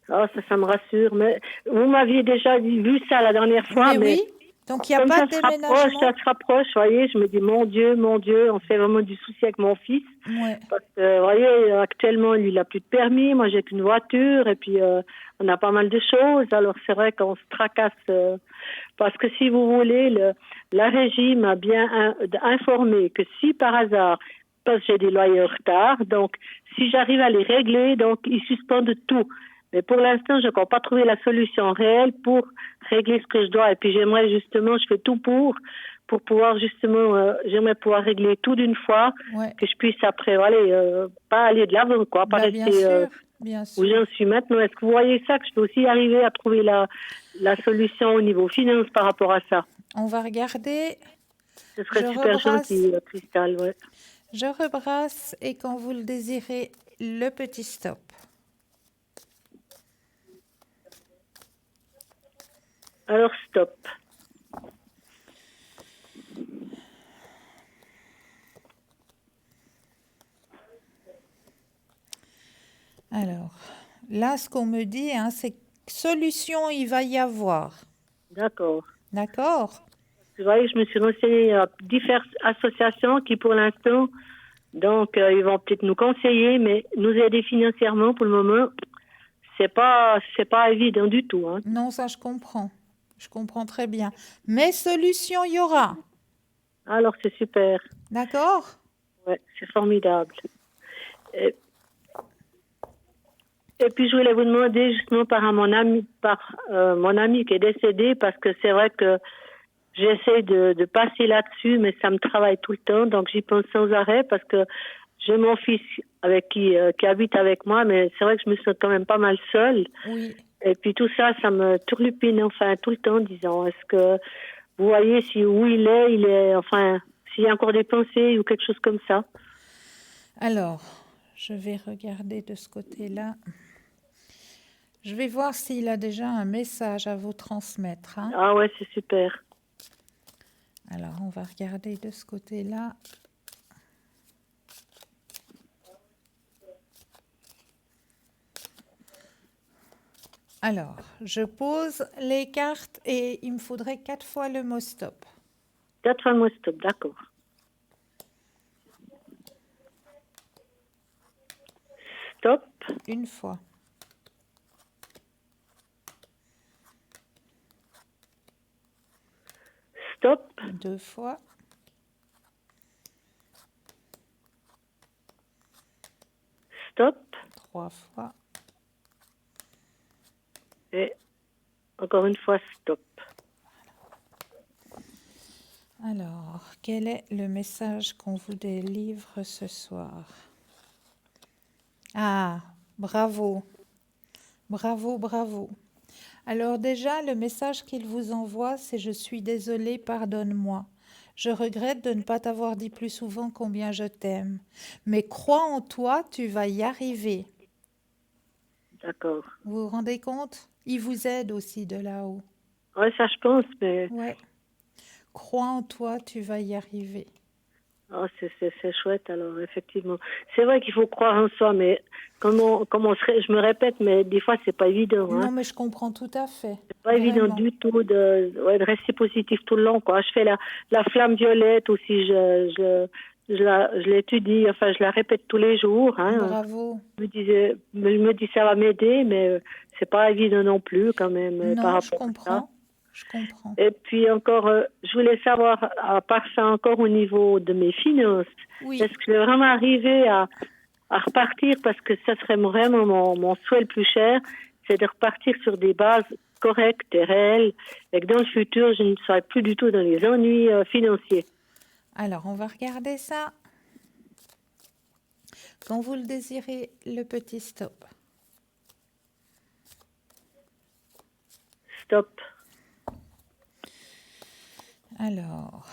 Ah, ça me rassure. Mais vous m'aviez déjà vu ça la dernière fois, Mais mais oui, donc il n'y a comme pas de ça déménagement. se rapproche, vous voyez, je me dis, mon Dieu, on fait vraiment du souci avec mon fils. Ouais. Parce que, vous voyez, actuellement, lui, il n'a plus de permis, moi, j'ai qu'une voiture, et puis on a pas mal de choses. Alors, c'est vrai qu'on se tracasse. Parce que si vous voulez, la régie m'a bien informé que si par hasard, parce que j'ai des loyers en retard, donc si j'arrive à les régler, donc ils suspendent tout. Mais pour l'instant, je ne peux pas trouver la solution réelle pour régler ce que je dois. Et puis j'aimerais justement, je fais tout pour pouvoir justement, j'aimerais pouvoir régler tout d'une fois, Ouais. que je puisse après, allez, pas aller de l'avant, quoi, pas Bah, bien rester sûr, bien où sûr. j'en suis maintenant. Est-ce que vous voyez ça, que je peux aussi arriver à trouver la solution au niveau finance par rapport à ça? On va regarder. Ce serait Je super rebrasse. gentil, Cristal, ouais. Je rebrasse et quand vous le désirez, le petit stop. Alors, stop. Alors, là, ce qu'on me dit, hein, c'est que solution, il va y avoir. D'accord. D'accord? Vous voyez, je me suis renseignée à diverses associations qui, pour l'instant, donc, ils vont peut-être nous conseiller, mais nous aider financièrement, pour le moment, c'est pas évident du tout, hein. Non, ça, je comprends. Je comprends très bien. Mais solution, il y aura. Alors, c'est super. D'accord? Ouais, c'est formidable. Et, et puis, je voulais vous demander justement par mon ami qui est décédé, parce que c'est vrai que j'essaie de passer là-dessus, mais ça me travaille tout le temps, donc j'y pense sans arrêt parce que j'ai mon fils avec qui habite avec moi, mais c'est vrai que je me sens quand même pas mal seule. Oui. Et puis tout ça, ça me turlupine, enfin, tout le temps, disons. Est-ce que vous voyez si où il est, enfin, s'il y a encore des pensées ou quelque chose comme ça? Alors, je vais regarder de ce côté-là. Je vais voir s'il a déjà un message à vous transmettre, hein. Ah ouais, c'est super. Alors, on va regarder de ce côté-là. Alors, je pose les cartes et il me faudrait 4 fois le mot stop. 4 fois le mot stop, d'accord. Stop, Une fois, stop, 2 fois, stop, 3 fois, et encore une fois stop. Alors, quel est le message qu'on vous délivre ce soir? Ah, bravo, bravo, bravo. Alors déjà, le message qu'il vous envoie, c'est «Je suis désolé, pardonne-moi. Je regrette de ne pas t'avoir dit plus souvent combien je t'aime. Mais crois en toi, tu vas y arriver.» D'accord. Vous vous rendez compte? Il vous aide aussi de là-haut. Ouais, ça je pense, mais Ouais. Crois en toi, tu vas y arriver. oh, c'est chouette alors, effectivement. C'est vrai qu'il faut croire en soi, mais je me répète, mais des fois c'est pas évident, hein. Non, mais je comprends tout à fait. C'est pas évident Vraiment. du tout de rester positif tout le long, quoi. Je fais la flamme violette aussi, je l'étudie, enfin je la répète tous les jours, hein. Bravo. Je me dis ça va m'aider, mais c'est pas évident non plus quand même par Non, je rapport à ça. comprends. Je comprends. Et puis encore, je voulais savoir, à part ça encore au niveau de mes finances, Oui. est-ce que je vais vraiment arriver à repartir, parce que ça serait vraiment mon souhait le plus cher, c'est de repartir sur des bases correctes et réelles, et que dans le futur, je ne serai plus du tout dans les ennuis financiers. Alors, on va regarder ça. Quand vous le désirez, le petit stop. Stop. Alors,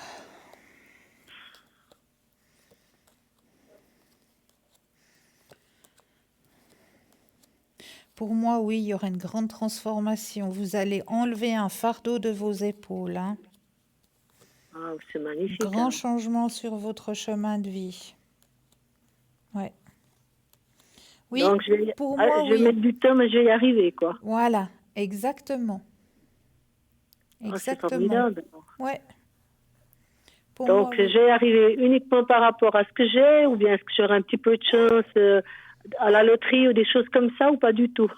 pour moi, oui, il y aura une grande transformation. Vous allez enlever un fardeau de vos épaules, hein. Ah, c'est magnifique. Grand Alors. changement sur votre chemin de vie. Ouais. Oui, Donc, pour moi, je vais oui. mettre du temps, mais je vais y arriver, quoi. Voilà, exactement. Ah, c'est Exactement. formidable. Ouais, pour moi, Donc, je oui. vais arriver uniquement par rapport à ce que j'ai, ou bien est-ce que j'aurai un petit peu de chance à la loterie ou des choses comme ça, ou pas du tout?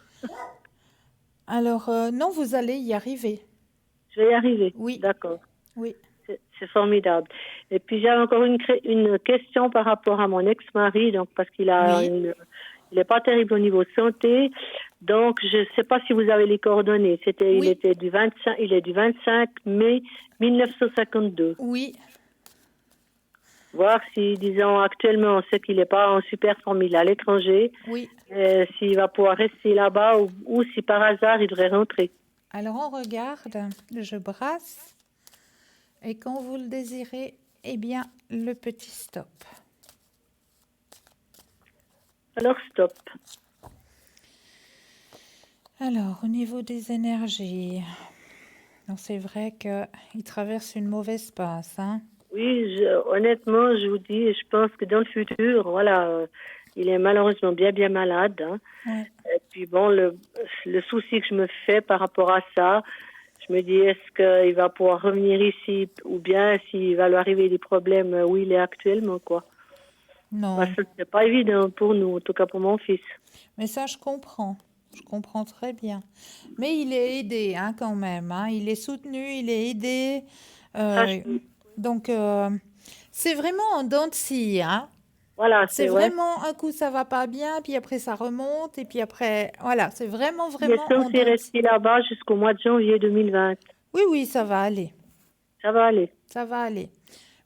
Alors, non, vous allez y arriver. Je vais y arriver. Oui, D'accord. oui, C'est formidable. Et puis, j'avais encore une question par rapport à mon ex-mari, donc, parce qu'il oui, il est pas terrible au niveau santé. Donc, je ne sais pas si vous avez les coordonnées. Il oui, est du 25 mai 1952. oui. Voir si, disons, actuellement, on sait qu'il n'est pas en super forme, il est à l'étranger, Oui. s'il va pouvoir rester là-bas ou si par hasard il devrait rentrer. Alors, on regarde, je brasse. Et quand vous le désirez, eh bien, le petit stop. Alors, stop. Alors, au niveau des énergies, donc c'est vrai qu'il traverse une mauvaise passe, hein. Oui, honnêtement, je vous dis, je pense que dans le futur, voilà, il est malheureusement bien, bien malade, hein. Ouais. Et puis bon, le souci que je me fais par rapport à ça, je me dis, est-ce qu'il va pouvoir revenir ici ou bien s'il va lui arriver des problèmes où il est actuellement, quoi. Parce Non, que c'est pas évident pour nous, en tout cas pour mon fils. mais ça, je comprends. Je comprends très bien. Mais il est aidé, hein, quand même, hein. Il est soutenu, il est aidé. Ça, Euh, donc, c'est vraiment en dents de scie, hein. voilà, C'est c'est ouais. vraiment un coup ça va pas bien, puis après ça remonte, et puis après, voilà, c'est vraiment, Il est vraiment en censé dents de scie. rester là-bas jusqu'au mois de janvier 2020. Oui, oui, ça va aller, Ça va aller. ça va aller.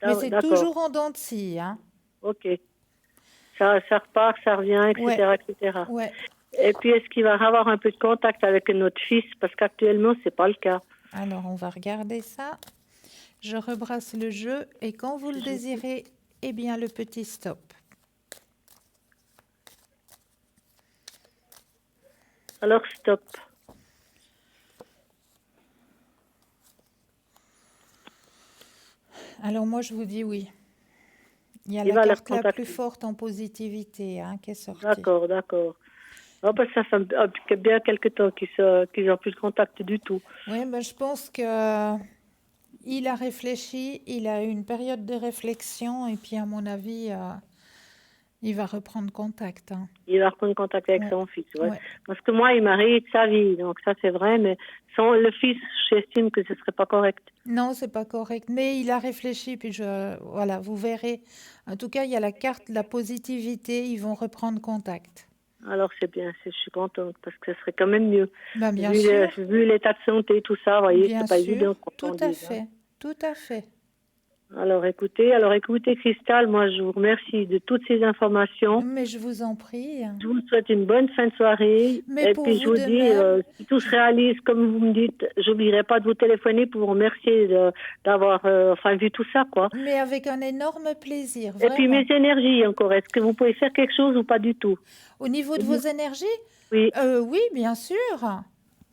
Mais c'est D'accord. toujours en dents de scie, hein. Ok. Ça repart, ça revient, Ouais, etc., etc. ouais. Et puis, est-ce qu'il va avoir un peu de contact avec notre fils? Parce qu'actuellement, c'est pas le cas. Alors, on va regarder ça. Je rebrasse le jeu, et quand vous le désirez, eh bien, le petit stop. Alors, stop. Alors, moi, je vous dis oui. Il y a Il la va le carte la plus recontacter. forte en positivité, hein, qui est sortie. D'accord, d'accord. Oh, bah, ça fait bien quelque temps qu'ils n'ont plus de contact du tout. Oui, ben, je pense que il a réfléchi, il a eu une période de réflexion et puis à mon avis, il va reprendre contact, hein. Il va reprendre contact avec Ouais, son fils, ouais. ouais. Parce que moi, il m'a rayé de sa vie, donc ça c'est vrai, mais sans le fils, j'estime que ce serait pas correct. Non, c'est pas correct, mais il a réfléchi, puis voilà, vous verrez. En tout cas, il y a la carte de la positivité, ils vont reprendre contact. Alors c'est bien, je suis contente, parce que ce serait quand même mieux. Ben, bien sûr, Vu l'état de santé, tout ça, vous voyez, bien c'est pas sûr, évident quand tout on à dit, hein. fait, tout à fait. Alors écoutez, Cristal, moi je vous remercie de toutes ces informations. Mais je vous en prie. Je vous souhaite une bonne fin de soirée. Mais Et pour puis je vous vous de dis, même, si tout se réalise comme vous me dites, j'oublierai pas de vous téléphoner pour vous remercier d'avoir vu tout ça, quoi. mais avec un énorme plaisir, Et puis mes vraiment. énergies encore, est-ce que vous pouvez faire quelque chose ou pas du tout? Au niveau de vos énergies, Oui, oui, bien sûr. ça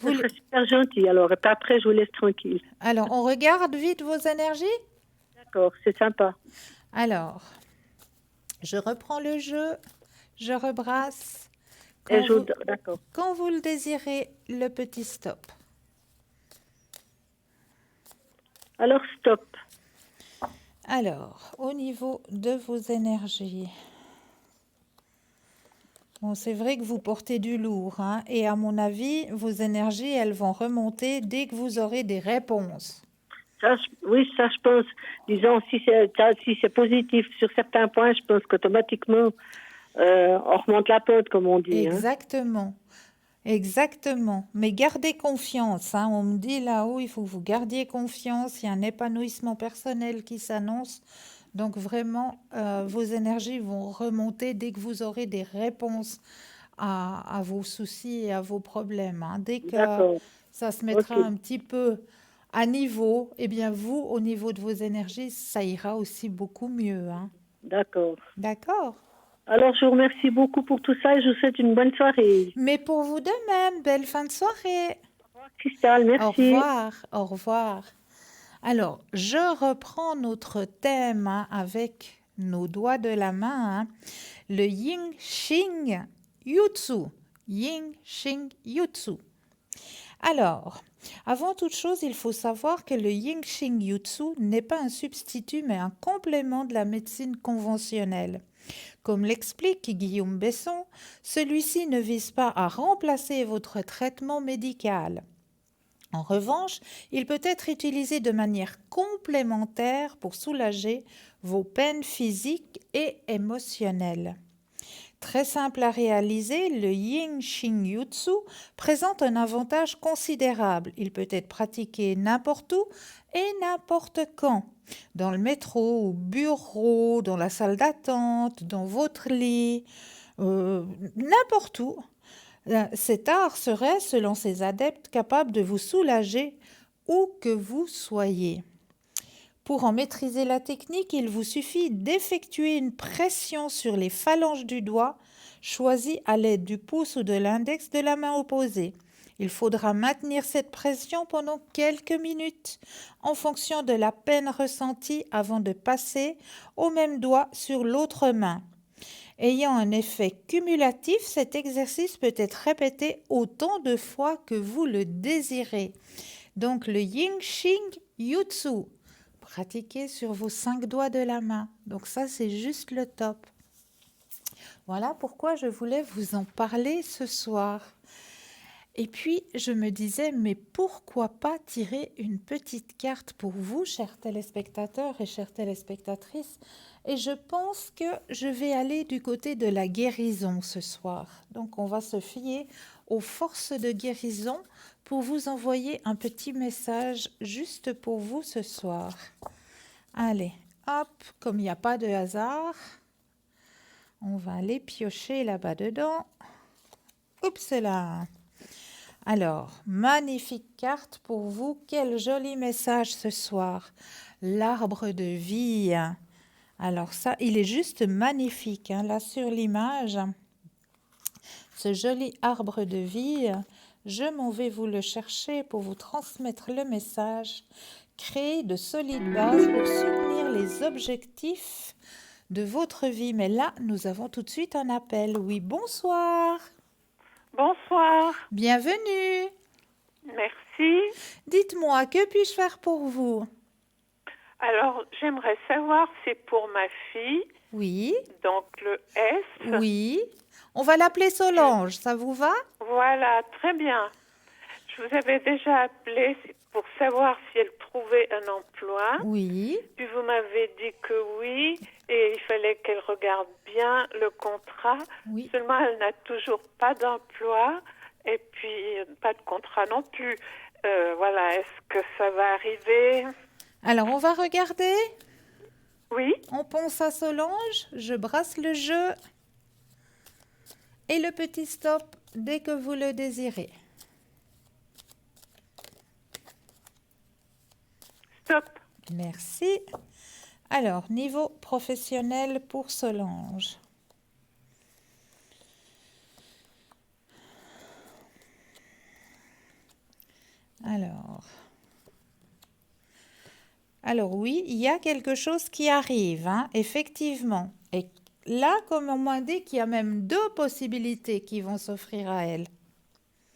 Vous... serait super gentil. Alors, et puis après, je vous laisse tranquille. Alors, on regarde vite vos énergies. D'accord, c'est sympa. Alors, je reprends le jeu, je rebrasse. Et je vous... Vous, D'accord. quand vous le désirez, le petit stop. Alors, stop. Alors, au niveau de vos énergies, bon, c'est vrai que vous portez du lourd, hein, et à mon avis, vos énergies, elles vont remonter dès que vous aurez des réponses. Oui, ça, je pense. Disons, si c'est positif sur certains points, je pense qu'automatiquement, on remonte la pente, comme on dit, hein. Exactement, exactement. Mais gardez confiance, hein. On me dit là-haut, il faut que vous gardiez confiance. Il y a un épanouissement personnel qui s'annonce. Donc vraiment, vos énergies vont remonter dès que vous aurez des réponses à vos soucis et à vos problèmes, hein. Dès que D'accord. ça se Ok. mettra un petit peu à niveau, eh bien vous, au niveau de vos énergies, ça ira aussi beaucoup mieux, hein. D'accord. D'accord? Alors, je vous remercie beaucoup pour tout ça et je vous souhaite une bonne soirée. Mais pour vous de même, belle fin de soirée. Cristal, Au merci. revoir, au revoir. Alors, je reprends notre thème, hein, avec nos doigts de la main, hein, le Yin Xing Jutsu. Yin Xing Jutsu. Alors, avant toute chose, il faut savoir que le Yin Xing Jutsu n'est pas un substitut, mais un complément de la médecine conventionnelle. Comme l'explique Guillaume Besson, celui-ci ne vise pas à remplacer votre traitement médical. En revanche, il peut être utilisé de manière complémentaire pour soulager vos peines physiques et émotionnelles. Très simple à réaliser, le Yin Xing Jutsu présente un avantage considérable. Il peut être pratiqué n'importe où et n'importe quand. Dans le métro, au bureau, dans la salle d'attente, dans votre lit, n'importe où. Cet art serait, selon ses adeptes, capable de vous soulager où que vous soyez. Pour en maîtriser la technique, il vous suffit d'effectuer une pression sur les phalanges du doigt, choisi à l'aide du pouce ou de l'index de la main opposée. Il faudra maintenir cette pression pendant quelques minutes, en fonction de la peine ressentie avant de passer au même doigt sur l'autre main. Ayant un effet cumulatif, cet exercice peut être répété autant de fois que vous le désirez. Donc le Yin Xing Jutsu, pratiquez sur vos 5 doigts de la main. Donc ça, c'est juste le top. Voilà pourquoi je voulais vous en parler ce soir. Et puis, je me disais, mais pourquoi pas tirer une petite carte pour vous, chers téléspectateurs et chères téléspectatrices? Et je pense que je vais aller du côté de la guérison ce soir. Donc, on va se fier aux forces de guérison pour vous envoyer un petit message juste pour vous ce soir. Allez, hop, comme il n'y a pas de hasard, on va aller piocher là-bas dedans. Oups là. Alors, magnifique carte pour vous. Quel joli message ce soir. L'arbre de vie. Alors ça, il est juste magnifique, hein, là sur l'image. Ce joli arbre de vie, je m'en vais vous le chercher pour vous transmettre le message. Créer de solides bases pour soutenir les objectifs de votre vie. Mais là, nous avons tout de suite un appel. Oui, bonsoir. Bonsoir, Bienvenue. merci. Dites-moi, que puis-je faire pour vous? Alors, j'aimerais savoir, c'est pour ma fille, Oui, donc le S. oui. On va l'appeler Solange, ça vous va? Voilà, très bien. Je vous avais déjà appelé pour savoir si elle trouvait un emploi. Oui, Puis vous m'avez dit que oui, et il fallait qu'elle regarde bien le contrat. oui. Seulement, elle n'a toujours pas d'emploi et puis pas de contrat non plus. Voilà, est-ce que ça va arriver? Alors, on va regarder. Oui, On pense à Solange, je brasse le jeu et le petit stop dès que vous le désirez. stop. Merci. Alors, niveau professionnel pour Solange. Alors oui, il y a quelque chose qui arrive, hein, effectivement. Et là, comme on m'a dit qu'il y a même deux possibilités qui vont s'offrir à elle.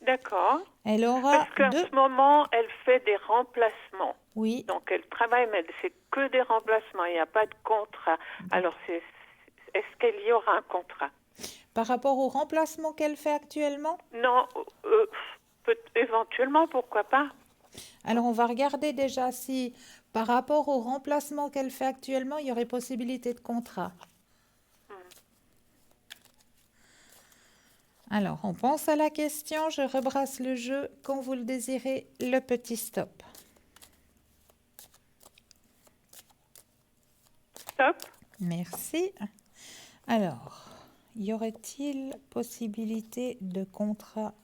D'accord. Elle aura Parce qu'en deux... ce moment, elle fait des remplacements. Oui, Donc, elle travaille, mais elle fait que des remplacements. Il n'y a pas de contrat. Alors, est-ce qu'il y aura un contrat? par rapport au remplacement qu'elle fait actuellement. Non, éventuellement, pourquoi pas? Alors, on va regarder déjà si, par rapport au remplacement qu'elle fait actuellement, il y aurait possibilité de contrat. Alors, on pense à la question, je rebrasse le jeu. Quand vous le désirez, le petit stop. Stop. Merci. Alors, y aurait-il possibilité de contrat?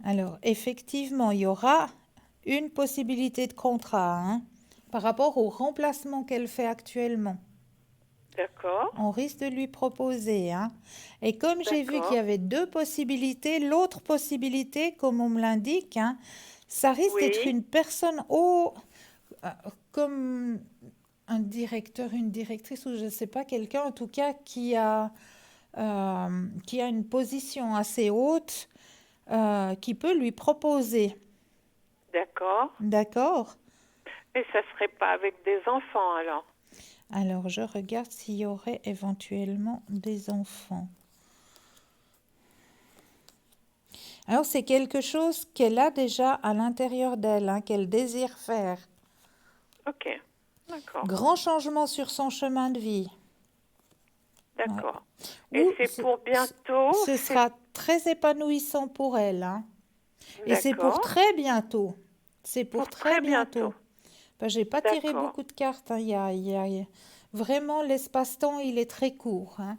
Alors, effectivement, il y aura une possibilité de contrat, hein, par rapport au remplacement qu'elle fait actuellement. D'accord. On risque de lui proposer, hein. Et comme j'ai vu qu'il y D'accord. avait deux possibilités, l'autre possibilité, comme on me l'indique, hein, ça risque d'être Oui. une personne comme un directeur, une directrice ou je ne sais pas, quelqu'un en tout cas qui a une position assez haute qui peut lui proposer. D'accord. D'accord? Et ça serait pas avec des enfants, alors? Alors, je regarde s'il y aurait éventuellement des enfants. Alors, c'est quelque chose qu'elle a déjà à l'intérieur d'elle, hein, qu'elle désire faire. Ok. D'accord. Grand changement sur son chemin de vie. D'accord. Ouais. Et Ou c'est pour bientôt? ce sera très épanouissant pour elle, hein. Et c'est pour D'accord. très bientôt. C'est pour Pour très très bientôt. bientôt. Ben, j'ai pas tiré D'accord. beaucoup de cartes, hein. Vraiment, l'espace-temps, il est très court, hein.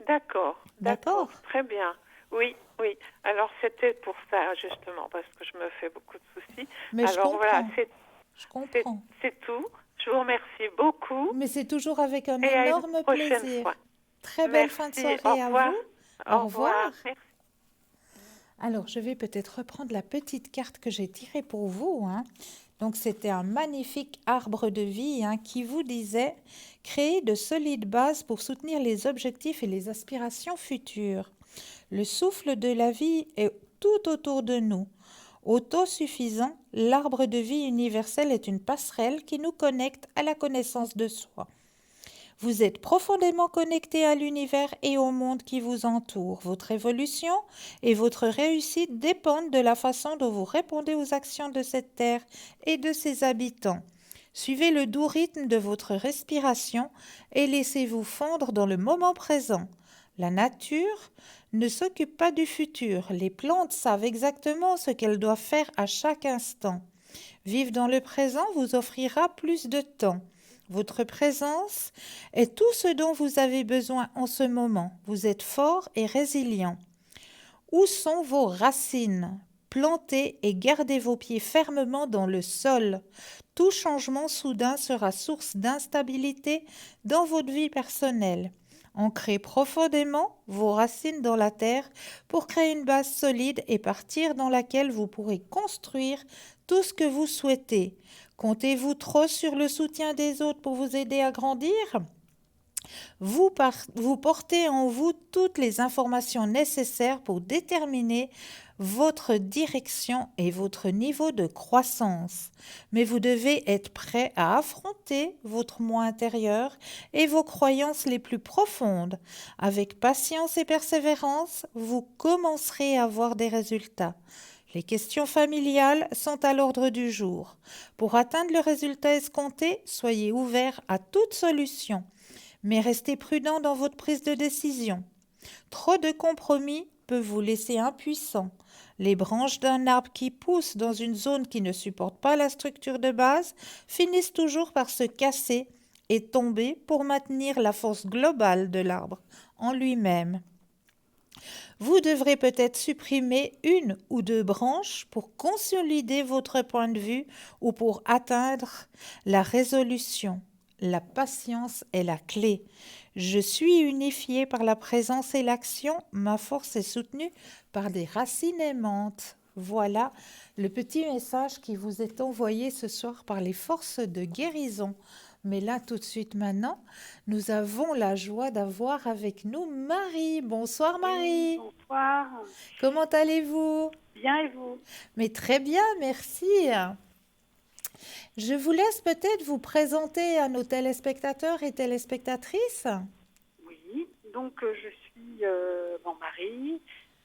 D'accord. D'accord? Très bien. Oui, oui. Alors, c'était pour ça, justement, parce que je me fais beaucoup de soucis. Mais je Alors, voilà, comprends. Je comprends. c'est tout. Je vous remercie beaucoup Mais c'est toujours avec un et à une énorme prochaine plaisir. fois. Très belle fin de Merci. Au soirée à revoir. vous. Au Au revoir. revoir. Merci. Alors, je vais peut-être reprendre la petite carte que j'ai tirée pour vous, hein. Donc, c'était un magnifique arbre de vie, hein, qui vous disait créer de solides bases pour soutenir les objectifs et les aspirations futures. Le souffle de la vie est tout autour de nous. Autosuffisant, l'arbre de vie universel est une passerelle qui nous connecte à la connaissance de soi. Vous êtes profondément connecté à l'univers et au monde qui vous entoure. Votre évolution et votre réussite dépendent de la façon dont vous répondez aux actions de cette terre et de ses habitants. Suivez le doux rythme de votre respiration et laissez-vous fondre dans le moment présent. La nature ne s'occupe pas du futur. Les plantes savent exactement ce qu'elles doivent faire à chaque instant. Vivre dans le présent vous offrira plus de temps. Votre présence est tout ce dont vous avez besoin en ce moment. Vous êtes fort et résilient. Où sont vos racines? Plantez et gardez vos pieds fermement dans le sol. Tout changement soudain sera source d'instabilité dans votre vie personnelle. Ancrez profondément vos racines dans la terre pour créer une base solide et partir dans laquelle vous pourrez construire tout ce que vous souhaitez. Comptez-vous trop sur le soutien des autres pour vous aider à grandir? Vous portez en vous toutes les informations nécessaires pour déterminer votre direction et votre niveau de croissance. Mais vous devez être prêt à affronter votre moi intérieur et vos croyances les plus profondes. Avec patience et persévérance, vous commencerez à avoir des résultats. Les questions familiales sont à l'ordre du jour. Pour atteindre le résultat escompté, soyez ouvert à toute solution, mais restez prudent dans votre prise de décision. Trop de compromis peut vous laisser impuissant. Les branches d'un arbre qui pousse dans une zone qui ne supporte pas la structure de base finissent toujours par se casser et tomber pour maintenir la force globale de l'arbre en lui-même. Vous devrez peut-être supprimer une ou deux branches pour consolider votre point de vue ou pour atteindre la résolution. La patience est la clé. Je suis unifié par la présence et l'action. Ma force est soutenue par des racines aimantes. Voilà le petit message qui vous est envoyé ce soir par les forces de guérison. Mais là, tout de suite maintenant, nous avons la joie d'avoir avec nous Marie. Bonsoir Marie. Bonsoir. Comment allez-vous? Bien et vous? Mais très bien, merci. Je vous laisse peut-être vous présenter à nos téléspectateurs et téléspectatrices. Oui, donc je suis Marie,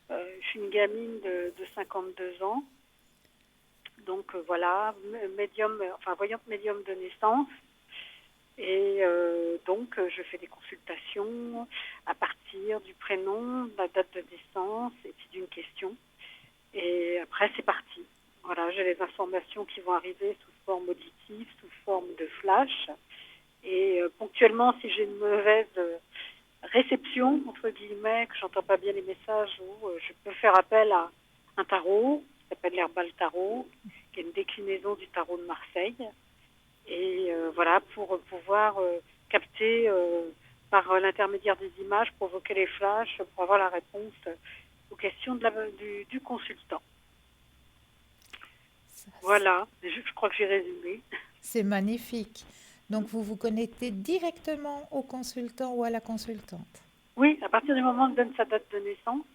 je suis une gamine de 52 ans, donc voilà, voyante médium de naissance, et donc je fais des consultations à partir du prénom, de la date de naissance et puis d'une question, et après c'est parti. Voilà, j'ai les informations qui vont arriver sous forme auditive, sous forme de flash. Et ponctuellement, si j'ai une mauvaise réception, entre guillemets, que j'entends pas bien les messages, je peux faire appel à un tarot, qui s'appelle l'Herbal Tarot, qui est une déclinaison du tarot de Marseille. Et voilà, pour pouvoir capter par l'intermédiaire des images, provoquer les flashs, pour avoir la réponse aux questions du consultant. Voilà, je crois que j'ai résumé. C'est magnifique. Donc, vous vous connectez directement au consultant ou à la consultante? Oui, à partir du moment où on donne sa date de naissance,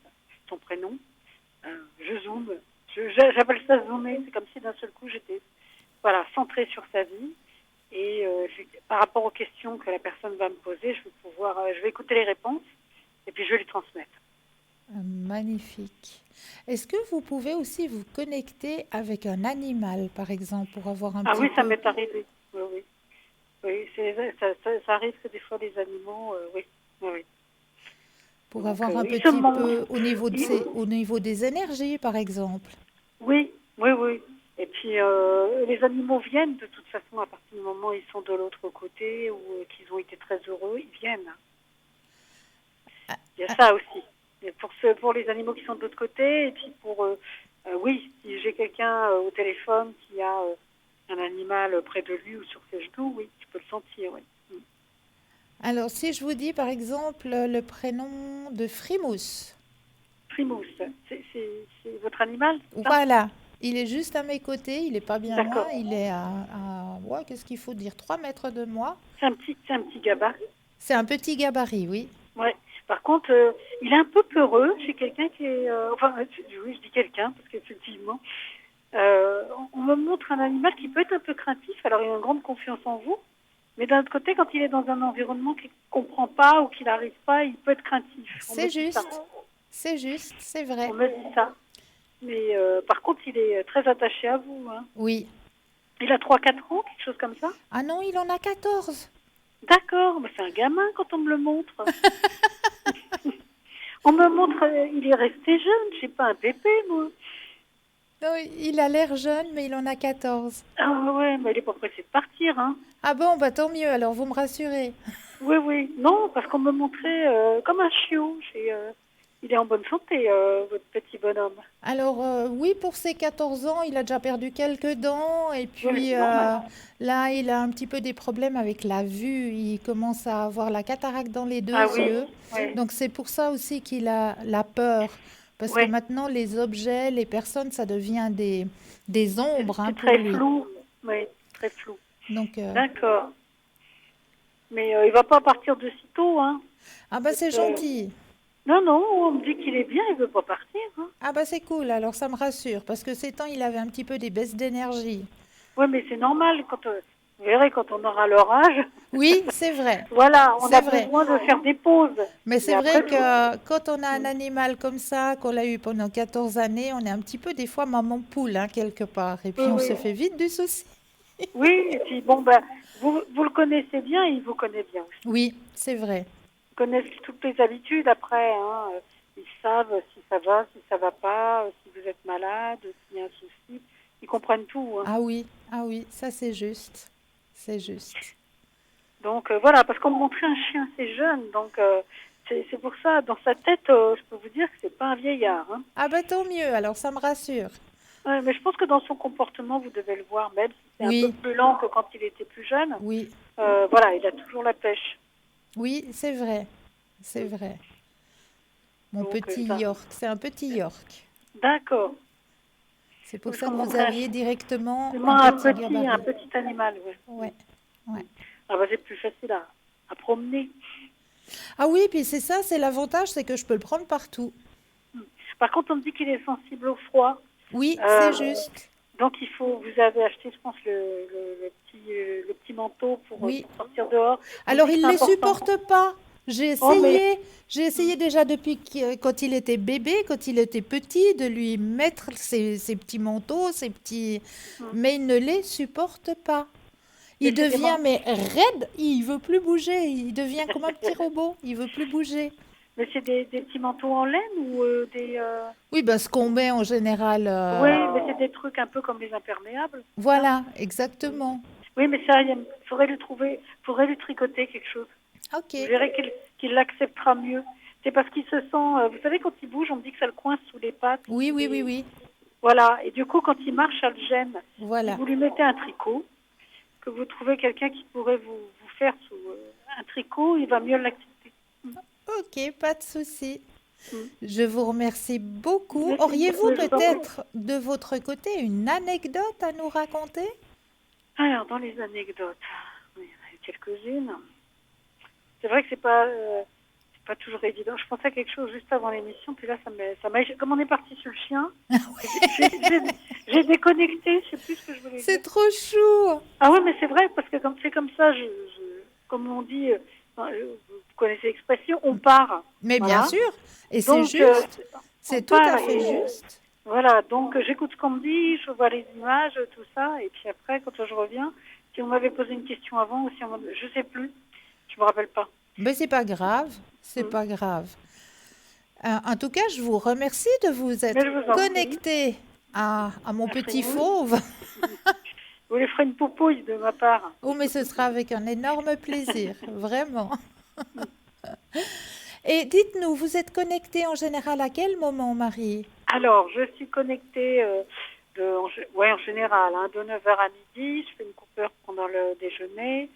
son prénom, je zoome. J'appelle ça zoomer. C'est comme si d'un seul coup, j'étais centrée sur sa vie. Et par rapport aux questions que la personne va me poser, je vais écouter les réponses et puis je vais lui transmettre. Magnifique. Est-ce que vous pouvez aussi vous connecter avec un animal, par exemple, pour avoir un oui, peu... ça m'est arrivé. Oui, ça arrive que des fois les animaux, oui. Pour Donc, avoir un ils petit se montrent. peu au niveau des énergies, par exemple. Oui. Et puis les animaux viennent de toute façon à partir du moment où ils sont de l'autre côté ou qu'ils ont été très heureux, ils viennent. Il y a ça aussi. Et pour les animaux qui sont de l'autre côté, et puis si j'ai quelqu'un au téléphone qui a un animal près de lui ou sur ses genoux, oui, je peux le sentir, oui. Alors, si je vous dis, par exemple, le prénom de Frimousse. Frimousse, c'est votre animal, c'est ça? Voilà, il est juste à mes côtés, il n'est pas bien loin, D'accord. il est qu'est-ce qu'il faut dire, 3 mètres de moi. C'est un petit gabarit. C'est un petit gabarit, oui. Ouais. Par contre, il est un peu peureux. J'ai quelqu'un qui est... oui, je dis quelqu'un, parce qu'effectivement, on me montre un animal qui peut être un peu craintif. Alors, il a une grande confiance en vous. Mais d'un autre côté, quand il est dans un environnement qu'il ne comprend pas ou qu'il n'arrive pas, il peut être craintif. C'est juste, c'est vrai. On me dit ça. Mais par contre, il est très attaché à vous. Hein. Oui. Il a 3-4 ans, quelque chose comme ça? Ah non, il en a 14. D'accord, mais c'est un gamin quand on me le montre. On me montre, il est resté jeune, je sais pas, un bébé, moi. Non, il a l'air jeune, mais il en a 14. Ah ouais, mais il est pas pressé de partir, hein. Ah bon, bah tant mieux, alors vous me rassurez. Oui. Non, parce qu'on me montrait comme un chiot. Il est en bonne santé, votre petit bonhomme. Alors oui, pour ses 14 ans, il a déjà perdu quelques dents et puis là, il a un petit peu des problèmes avec la vue. Il commence à avoir la cataracte dans les deux yeux. Oui. Donc c'est pour ça aussi qu'il a la peur. Parce que maintenant, les objets, les personnes, ça devient des ombres c'est pour très lui. flou. Oui, très flou. Donc, D'accord. Mais il va pas partir de sitôt, hein. Ah bah c'est gentil. Non, non, on me dit qu'il est bien, il veut pas partir, hein. Ah bah c'est cool, alors ça me rassure, parce que ces temps, il avait un petit peu des baisses d'énergie. Oui, mais c'est normal, vous verrez, quand on aura leur âge, Oui, c'est vrai. voilà, on C'est a vrai. besoin de faire des pauses. Mais c'est après, vrai que quand on a un animal comme ça, qu'on l'a eu pendant 14 années, on est un petit peu des fois maman poule, hein, quelque part. Et puis Oui, on oui. se fait vite du souci. Oui, et puis bon, ben, vous le connaissez bien, et il vous connaît bien aussi. Oui, c'est vrai. Ils connaissent toutes les habitudes après, hein. Ils savent si ça va pas, si vous êtes malade, s'il y a un souci. Ils comprennent tout, hein. Ah oui, ça c'est juste. C'est juste. Donc voilà, parce qu'on me montrait un chien assez jeune, donc c'est pour ça, dans sa tête, je peux vous dire que c'est pas un vieillard, hein. Ah bah tant mieux, alors ça me rassure. Ouais, mais je pense que dans son comportement, vous devez le voir, même si c'est un peu Oui, plus lent que quand il était plus jeune. oui, Voilà, il a toujours la pêche. oui, c'est vrai. C'est vrai. Mon Donc, petit ça. York, c'est un petit York. D'accord. C'est pour Parce ça qu'on que vous montrait aviez directement c'est un un petit un gabarit. petit animal, ouais. Ouais, ouais. Ah bah c'est plus facile à promener. Ah oui, puis c'est ça, c'est l'avantage, c'est que je peux le prendre partout. Par contre, on me dit qu'il est sensible au froid. Oui, Euh, c'est juste. donc vous avez acheté, je pense, le petit manteau Oui. pour sortir dehors. On me Alors, dit que il c'est ne les important. supporte pas. Oh, mais J'ai essayé déjà depuis quand il était bébé, quand il était petit, de lui mettre ses petits manteaux, ses petits... Mais il ne les supporte pas. mais Il c'est des devient man- mais raide, il veut plus bouger, il devient comme un petit robot, il veut plus bouger. mais c'est des petits manteaux en laine ou des. Oui, ben ce qu'on met en général, Oui, mais c'est des trucs un peu comme les imperméables. voilà, exactement. Oui, mais ça, il faudrait lui tricoter quelque chose. Ok. Vous verrez qu'il l'acceptera mieux. C'est parce qu'il se sent, vous savez, quand il bouge, on me dit que ça le coince sous les pattes. Oui, oui, oui, oui. Voilà. Et du coup, quand il marche, ça le gêne. Si Voilà. vous lui mettez un tricot, que vous trouvez quelqu'un qui pourrait vous faire sous un tricot, il va mieux l'accepter. Ok, pas de souci. Mm. Je vous remercie beaucoup. Merci, Auriez-vous mais je vous en prie. peut-être de votre côté une anecdote à nous raconter? Alors, dans les anecdotes, oui, il y en a eu quelques-unes. C'est vrai que c'est pas toujours évident. Je pensais à quelque chose juste avant l'émission, puis là, comme on est parti sur le chien, j'ai déconnecté, je sais plus ce que je voulais dire. C'est trop chou. Ah oui, mais c'est vrai, parce que quand c'est comme ça, comme on dit, vous connaissez l'expression, on part. Mais Voilà. bien sûr. Et c'est Donc, juste. on C'est tout à part fait et- juste. Voilà, donc j'écoute ce qu'on me dit, je vois les images, tout ça, et puis après, quand je reviens, si on m'avait posé une question avant, ou si je sais plus, je me rappelle pas. Mais c'est pas grave. C'est Mm. pas grave. En tout cas, je vous remercie de vous être Mais je vous en prie. connecté à mon Merci. petit fauve. Vous lui ferez une poupouille de ma part. Oh, mais ce sera avec un énorme plaisir, vraiment. Et dites-nous, vous êtes connecté en général à quel moment, Marie? Alors, je suis connectée en général, hein, de 9 heures à midi. Je fais une coupure pendant le déjeuner.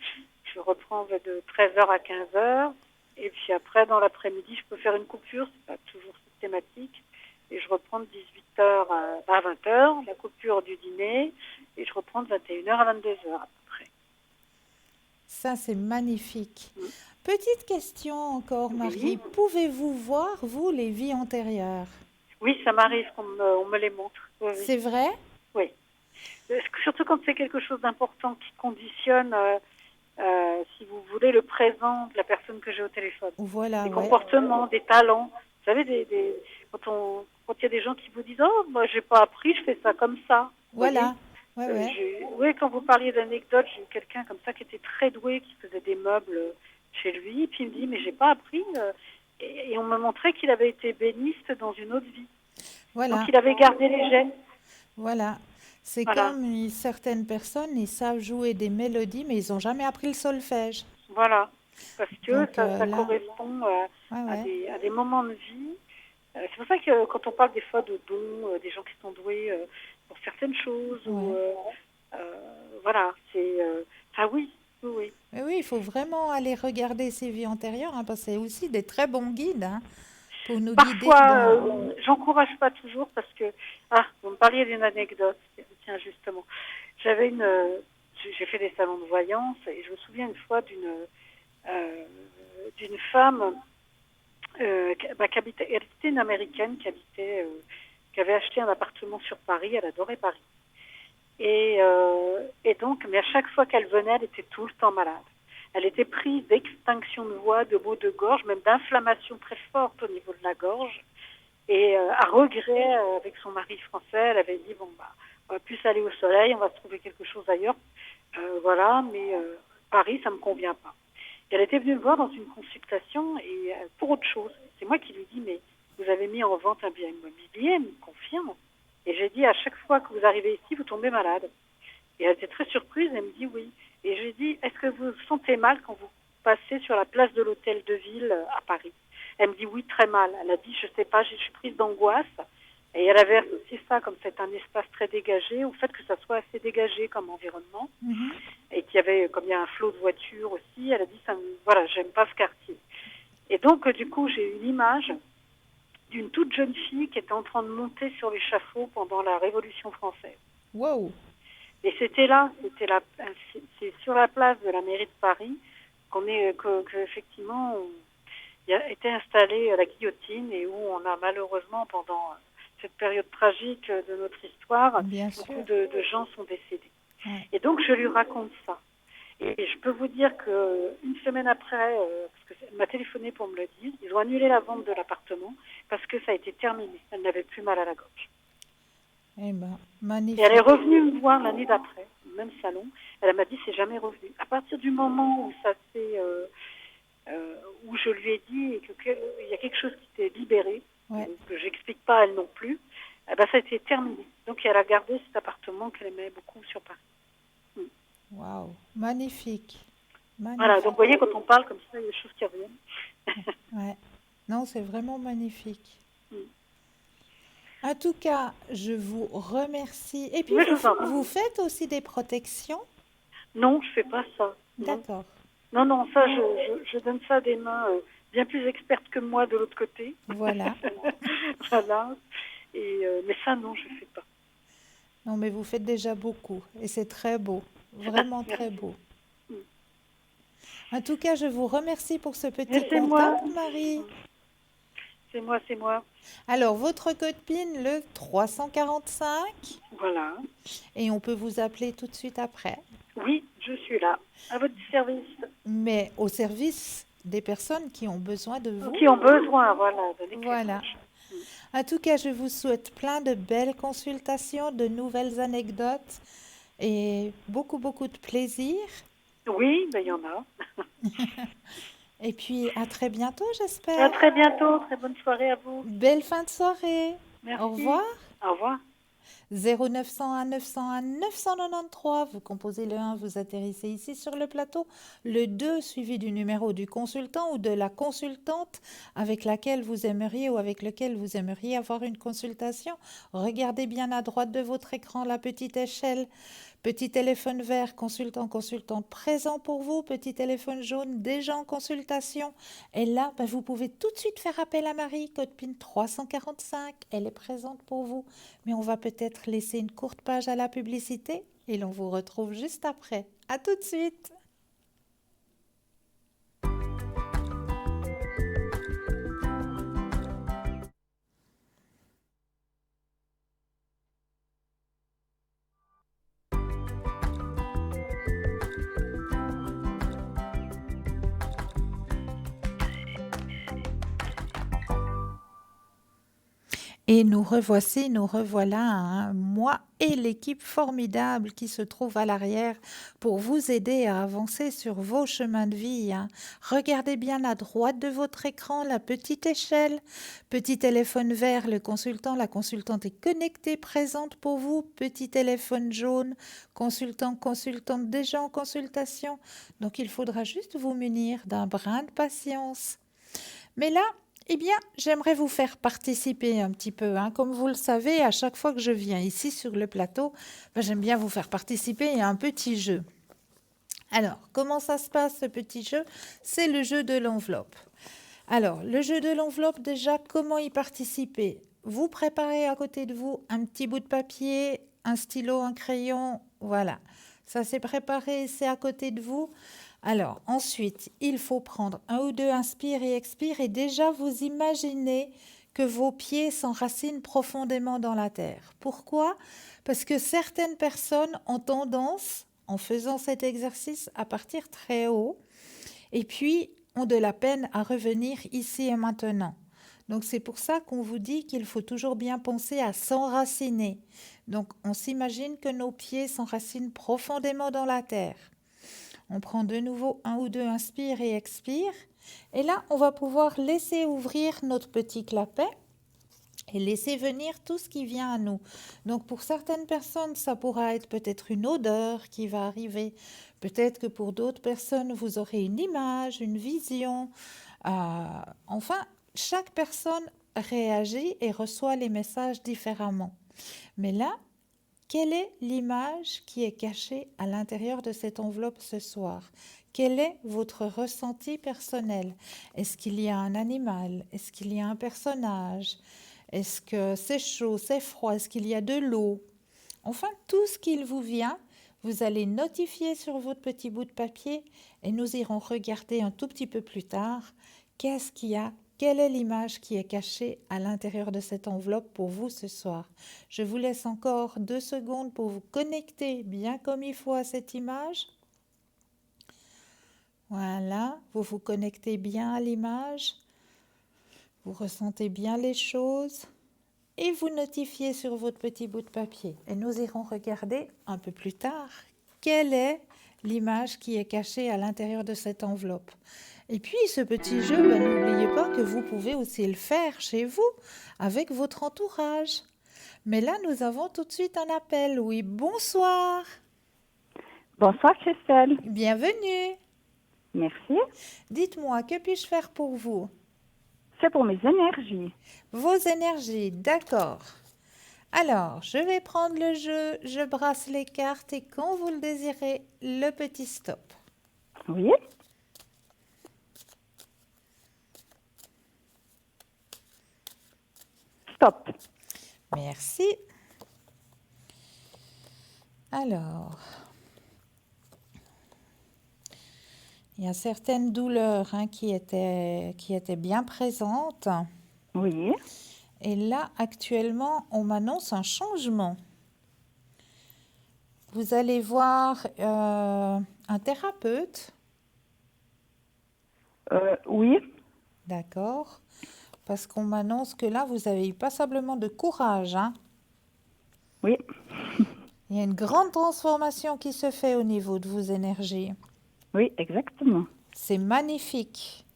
Je reprends de 13 heures à 15 heures. Et puis après, dans l'après-midi, je peux faire une coupure. C'est pas toujours systématique. Et je reprends de 18 heures à 20 heures, la coupure du dîner. Et je reprends de 21 heures à 22 heures à peu près. Ça, c'est magnifique. Mm. Petite question encore, Marie. Pouvez-vous voir, vous, les vies antérieures? Oui, ça m'arrive on me les montre. Oui, oui. C'est vrai? Oui. Surtout quand c'est quelque chose d'important qui conditionne, si vous voulez, le présent de la personne que j'ai au téléphone. Voilà, Des ouais. comportements, des talents. Vous savez, quand il y a des gens qui vous disent « Oh, moi, j'ai pas appris, je fais ça comme ça. » Voilà. Ouais, ouais. Oui, quand vous parliez d'anecdotes, j'ai eu quelqu'un comme ça qui était très doué, qui faisait des meubles chez lui, et puis il me dit « Mais j'ai pas appris. Et on me montrait qu'il avait été béniste dans une autre vie. Voilà. Donc il avait gardé les gènes. Voilà. C'est Voilà. comme certaines personnes, ils savent jouer des mélodies, mais ils n'ont jamais appris le solfège. Voilà. Parce que Donc, ça là- correspond Ouais, ouais. à des moments de vie. C'est pour ça que quand on parle des fois de dons, des gens qui sont doués pour certaines choses, ou voilà, oui, oui, oui. Mais oui, il faut vraiment aller regarder ces vies antérieures, hein, parce que c'est aussi des très bons guides, hein, pour nous guider Parfois, dans... j'encourage pas toujours parce que vous me parliez d'une anecdote. Tiens, justement, j'ai fait des salons de voyance et je me souviens une fois euh, d'une femme qui était une Américaine qui avait acheté un appartement sur Paris. Elle adorait Paris. Et donc, mais à chaque fois qu'elle venait, elle était tout le temps malade. Elle était prise d'extinction de voix, de maux de gorge, même d'inflammation très forte au niveau de la gorge. Et à regret, avec son mari français, elle avait dit, bon, bah, on va plus aller au soleil, on va se trouver quelque chose ailleurs. Voilà, mais Paris, ça me convient pas. Et elle était venue me voir dans une consultation et pour autre chose. C'est moi qui lui dis, mais vous avez mis en vente un bien immobilier, elle me confirme. Et j'ai dit, à chaque fois que vous arrivez ici, vous tombez malade. Et elle était très surprise, elle me dit oui. Et j'ai dit, est-ce que vous vous sentez mal quand vous passez sur la place de l'Hôtel de Ville à Paris? Elle me dit oui, très mal. Elle a dit, je sais pas, je suis prise d'angoisse. Et elle avait associé ça, comme c'est un espace très dégagé, au fait que ça soit assez dégagé comme environnement. Et qu'il y avait, comme il y a un flot de voitures aussi, elle a dit, voilà, j'aime pas ce quartier. Et donc, du coup, j'ai eu l'image d'une toute jeune fille qui était en train de monter sur l'échafaud pendant la Révolution française. Wow. Et c'est sur la place de la mairie de Paris effectivement, il a été installée la guillotine et où on a malheureusement, pendant cette période tragique de notre histoire, beaucoup de gens sont décédés. Ouais. Et donc, je lui raconte ça. Et je peux vous dire qu'une semaine après, parce qu'elle m'a téléphoné pour me le dire, ils ont annulé la vente de l'appartement parce que ça a été terminé. Elle n'avait plus mal à la gorge. Eh ben, magnifique. Et elle est revenue me voir l'année d'après, au même salon. Elle m'a dit, c'est jamais revenu. À partir du moment où ça s'est, où je lui ai dit qu'il y a quelque chose qui s'est libéré, que j'explique pas à elle non plus, eh ben, ça a été terminé. Donc elle a gardé cet appartement qu'elle aimait beaucoup sur Paris. Waouh, magnifique. Voilà, donc vous voyez, quand on parle comme ça, il y a des choses qui reviennent. Ouais. Non, c'est vraiment magnifique. En tout cas, je vous remercie. Et puis, vous faites aussi des protections? Non, je fais pas ça. D'accord. Non, ça, je donne ça à des mains bien plus expertes que moi de l'autre côté. Voilà. Voilà. Mais ça, non, je fais pas. Non, mais vous faites déjà beaucoup. Et c'est très beau. Vraiment très beau. En tout cas, je vous remercie pour ce petit contact, Marie. C'est moi. Alors, votre code PIN, le 345. Voilà. Et on peut vous appeler tout de suite après. Oui, je suis là, à votre service. Mais au service des personnes qui ont besoin de vous. Qui ont besoin, voilà. Voilà. En tout cas, je vous souhaite plein de belles consultations, de nouvelles anecdotes et beaucoup de plaisir. Oui, il y en a. Et puis, à très bientôt, j'espère. À très bientôt. Très bonne soirée à vous. Belle fin de soirée. Merci. Au revoir. Au revoir. 0901 901 993, vous composez le 1, vous atterrissez ici sur le plateau, le 2 suivi du numéro du consultant ou de la consultante avec laquelle vous aimeriez ou avec lequel vous aimeriez avoir une consultation. Regardez bien à droite de votre écran la petite échelle. Petit téléphone vert, consultante présent pour vous. Petit téléphone jaune, déjà en consultation. Et là, vous pouvez tout de suite faire appel à Marie, code PIN 345. Elle est présente pour vous. Mais on va peut-être laisser une courte page à la publicité et l'on vous retrouve juste après. À tout de suite. Et nous revoici, nous revoilà, hein, moi et l'équipe formidable qui se trouve à l'arrière pour vous aider à avancer sur vos chemins de vie. Hein. Regardez bien à droite de votre écran la petite échelle, petit téléphone vert, le consultant, la consultante est connectée, présente pour vous, petit téléphone jaune, consultante déjà en consultation. Donc il faudra juste vous munir d'un brin de patience. Mais là, eh bien, j'aimerais vous faire participer un petit peu. Hein. Comme vous le savez, à chaque fois que je viens ici sur le plateau, j'aime bien vous faire participer à un petit jeu. Alors, comment ça se passe, ce petit jeu? C'est le jeu de l'enveloppe. Alors, le jeu de l'enveloppe, déjà, comment y participer? Vous préparez à côté de vous un petit bout de papier, un stylo, un crayon, voilà. Ça s'est préparé, c'est à côté de vous. Alors, ensuite, il faut prendre un ou deux inspire et expire et déjà vous imaginez que vos pieds s'enracinent profondément dans la terre. Pourquoi? Parce que certaines personnes ont tendance, en faisant cet exercice, à partir très haut et puis ont de la peine à revenir ici et maintenant. Donc c'est pour ça qu'on vous dit qu'il faut toujours bien penser à s'enraciner. Donc on s'imagine que nos pieds s'enracinent profondément dans la terre. On prend de nouveau un ou deux inspire et expire. Et là, on va pouvoir laisser ouvrir notre petit clapet et laisser venir tout ce qui vient à nous. Donc pour certaines personnes, ça pourra être peut-être une odeur qui va arriver. Peut-être que pour d'autres personnes, vous aurez une image, une vision. Enfin, chaque personne réagit et reçoit les messages différemment. Mais là, quelle est l'image qui est cachée à l'intérieur de cette enveloppe ce soir? Quel est votre ressenti personnel? Est-ce qu'il y a un animal? Est-ce qu'il y a un personnage? Est-ce que c'est chaud, c'est froid? Est-ce qu'il y a de l'eau? Enfin, tout ce qu'il vous vient, vous allez notifier sur votre petit bout de papier et nous irons regarder un tout petit peu plus tard qu'est-ce qu'il y a. Quelle est l'image qui est cachée à l'intérieur de cette enveloppe pour vous ce soir? Je vous laisse encore 2 secondes pour vous connecter bien comme il faut à cette image. Voilà, vous vous connectez bien à l'image. Vous ressentez bien les choses et vous notifiez sur votre petit bout de papier. Et nous irons regarder un peu plus tard quelle est l'image qui est cachée à l'intérieur de cette enveloppe. Et puis ce petit jeu, n'oubliez pas que vous pouvez aussi le faire chez vous avec votre entourage. Mais là, nous avons tout de suite un appel. Oui, bonsoir. Bonsoir Christelle. Bienvenue. Merci. Dites-moi, que puis-je faire pour vous? C'est pour mes énergies. Vos énergies, d'accord. Alors, je vais prendre le jeu, je brasse les cartes et quand vous le désirez, le petit stop. Oui. Stop. Merci. Alors, il y a certaines douleurs qui étaient bien présentes. Oui. Et là, actuellement, on m'annonce un changement. Vous allez voir un thérapeute. Oui. D'accord. Parce qu'on m'annonce que là, vous avez eu passablement de courage. Oui. Il y a une grande transformation qui se fait au niveau de vos énergies. Oui, exactement. C'est magnifique.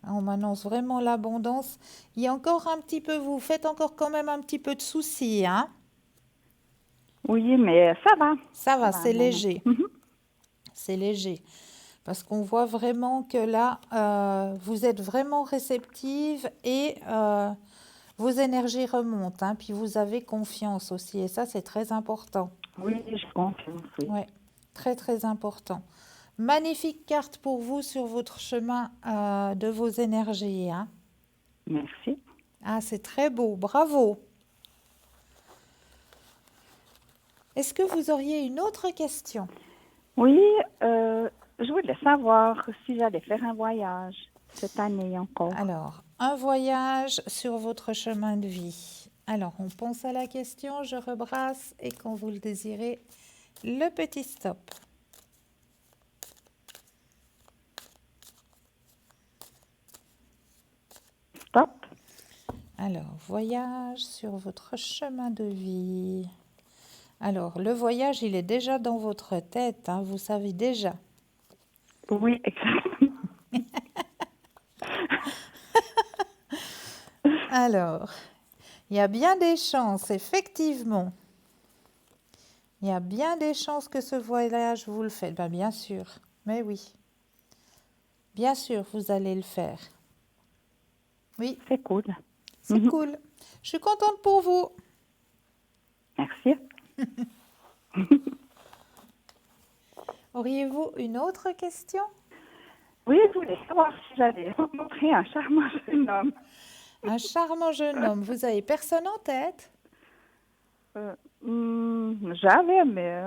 On m'annonce vraiment l'abondance. Il y a encore un petit peu, vous faites encore quand même un petit peu de soucis, Oui, mais ça va. Ça va, Ça va, c'est maman. léger. C'est léger. Parce qu'on voit vraiment que là, vous êtes vraiment réceptive et vos énergies remontent. Puis vous avez confiance aussi. Et ça, c'est très important. Oui, je confirme. Oui. Ouais, très, très important. Magnifique carte pour vous sur votre chemin de vos énergies. Merci. Ah, c'est très beau. Bravo. Est-ce que vous auriez une autre question? Oui, je voulais savoir si j'allais faire un voyage cette année encore. Alors, un voyage sur votre chemin de vie. Alors, on pense à la question, je rebrasse et quand vous le désirez, le petit stop. Stop. Alors, voyage sur votre chemin de vie. Alors, le voyage, il est déjà dans votre tête, vous savez déjà. Oui, exactement. Alors, il y a bien des chances, effectivement. Il y a bien des chances que ce voyage, vous le faites. Ben, bien sûr, mais oui. Bien sûr, vous allez le faire. Oui, C'est cool. c'est cool. Je suis contente pour vous. Merci. Auriez-vous une autre question? Oui, je voulais savoir si j'allais rencontrer un charmant jeune homme. Un charmant jeune homme. Vous avez personne en tête? J'avais, mais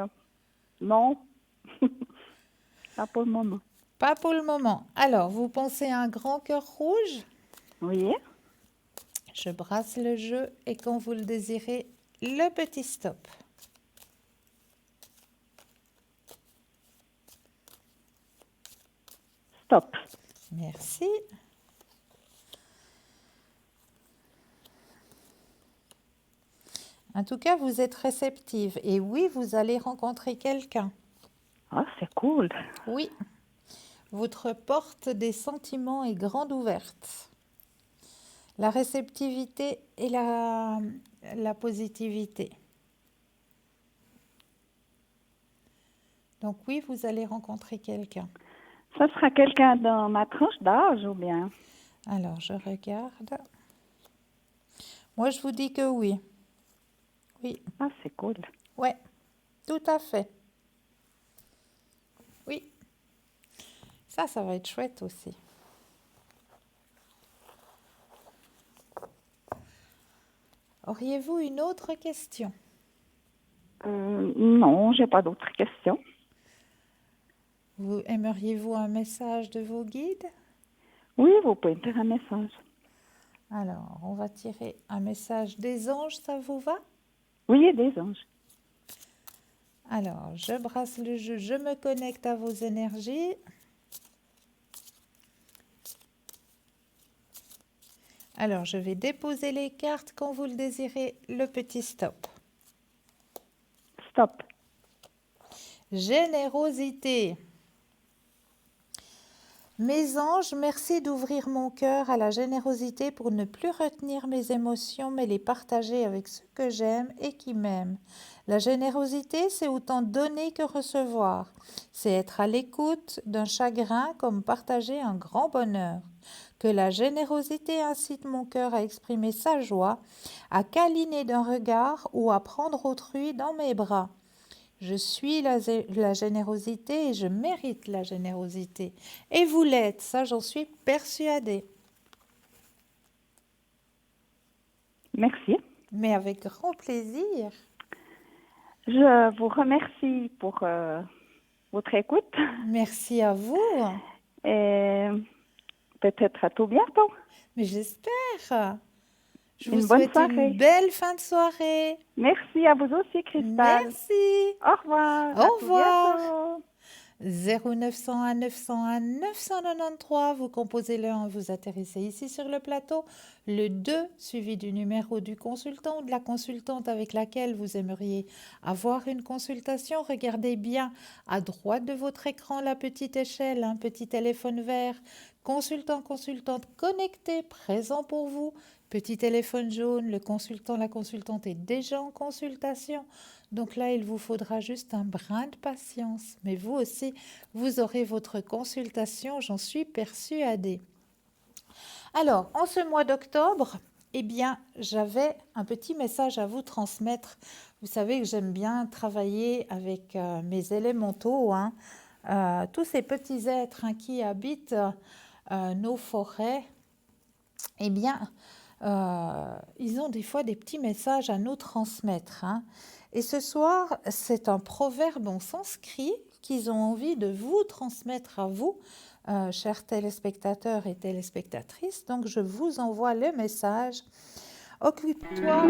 non. Pas pour le moment. Pas pour le moment. Alors, vous pensez à un grand cœur rouge? Oui. Je brasse le jeu et quand vous le désirez, le petit stop. Stop. Merci. En tout cas, vous êtes réceptive et oui, vous allez rencontrer quelqu'un. Ah, c'est cool. Oui, votre porte des sentiments est grande ouverte. La réceptivité et la positivité. Donc oui, vous allez rencontrer quelqu'un. Ça sera quelqu'un dans ma tranche d'âge ou bien? Alors, je regarde. Moi, je vous dis que oui. Oui, Ah, c'est cool. ouais, tout à fait. Oui, ça va être chouette aussi. Auriez-vous une autre question? Non, j'ai pas d'autres questions. Aimeriez-vous un message de vos guides? Oui, vous pouvez me faire un message. Alors, on va tirer un message des anges, ça vous va? Oui, il y a des anges. Alors, je brasse le jeu, je me connecte à vos énergies. Alors, je vais déposer les cartes quand vous le désirez, le petit stop. Stop. Générosité. Mes anges, merci d'ouvrir mon cœur à la générosité pour ne plus retenir mes émotions, mais les partager avec ceux que j'aime et qui m'aiment. La générosité, c'est autant donner que recevoir. C'est être à l'écoute d'un chagrin comme partager un grand bonheur. Que la générosité incite mon cœur à exprimer sa joie, à câliner d'un regard ou à prendre autrui dans mes bras. Je suis la générosité et je mérite la générosité. Et vous l'êtes, ça j'en suis persuadée. Merci. Mais avec grand plaisir. Je vous remercie pour votre écoute Merci à vous. et peut-être à tout bientôt. Mais j'espère. Je vous Une bonne souhaite soirée. une belle fin de soirée. Merci à vous aussi, Cristal. Merci. Au revoir. Au À tout revoir. bientôt. 0901 901 993, vous composez le 1, vous atterrissez ici sur le plateau, le 2 suivi du numéro du consultant ou de la consultante avec laquelle vous aimeriez avoir une consultation. Regardez bien à droite de votre écran la petite échelle, un petit téléphone vert, consultant, consultante connecté, présent pour vous. Petit téléphone jaune, le consultant, la consultante est déjà en consultation. Donc là, il vous faudra juste un brin de patience. Mais vous aussi, vous aurez votre consultation, j'en suis persuadée. Alors, en ce mois d'octobre, eh bien, j'avais un petit message à vous transmettre. Vous savez que j'aime bien travailler avec mes élémentaux, tous ces petits êtres qui habitent nos forêts. Eh bien, ils ont des fois des petits messages à nous transmettre. Et ce soir, c'est un proverbe en sanskrit qu'ils ont envie de vous transmettre à vous, chers téléspectateurs et téléspectatrices. Donc, je vous envoie le message. Occupe-toi.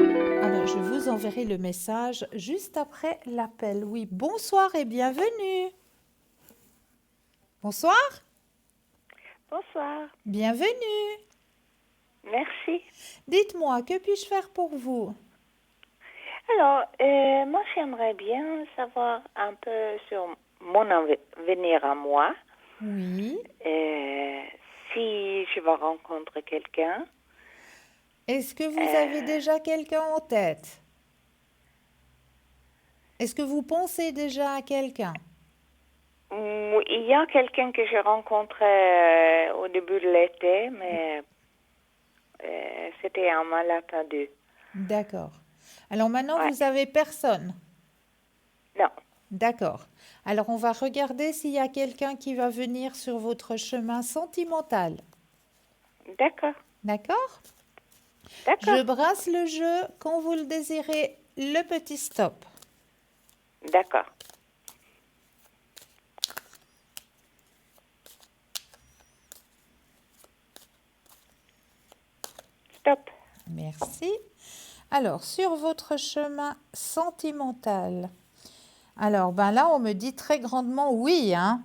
Alors, je vous enverrai le message juste après l'appel. Oui, bonsoir et bienvenue. Bonsoir. Bonsoir. Bienvenue. Merci. Dites-moi, que puis-je faire pour vous? Alors, moi, j'aimerais bien savoir un peu sur mon avenir à moi. Oui. Si je vais rencontrer quelqu'un. Est-ce que vous avez déjà quelqu'un en tête? Est-ce que vous pensez déjà à quelqu'un? Il y a quelqu'un que j'ai rencontré au début de l'été, mais c'était un malentendu. D'accord. Alors maintenant, Ouais. vous avez personne? Non. D'accord. Alors on va regarder s'il y a quelqu'un qui va venir sur votre chemin sentimental. D'accord. D'accord? D'accord. Je brasse le jeu. Quand vous le désirez, le petit stop. D'accord. Merci. Alors, sur votre chemin sentimental, alors ben là, on me dit très grandement oui, hein.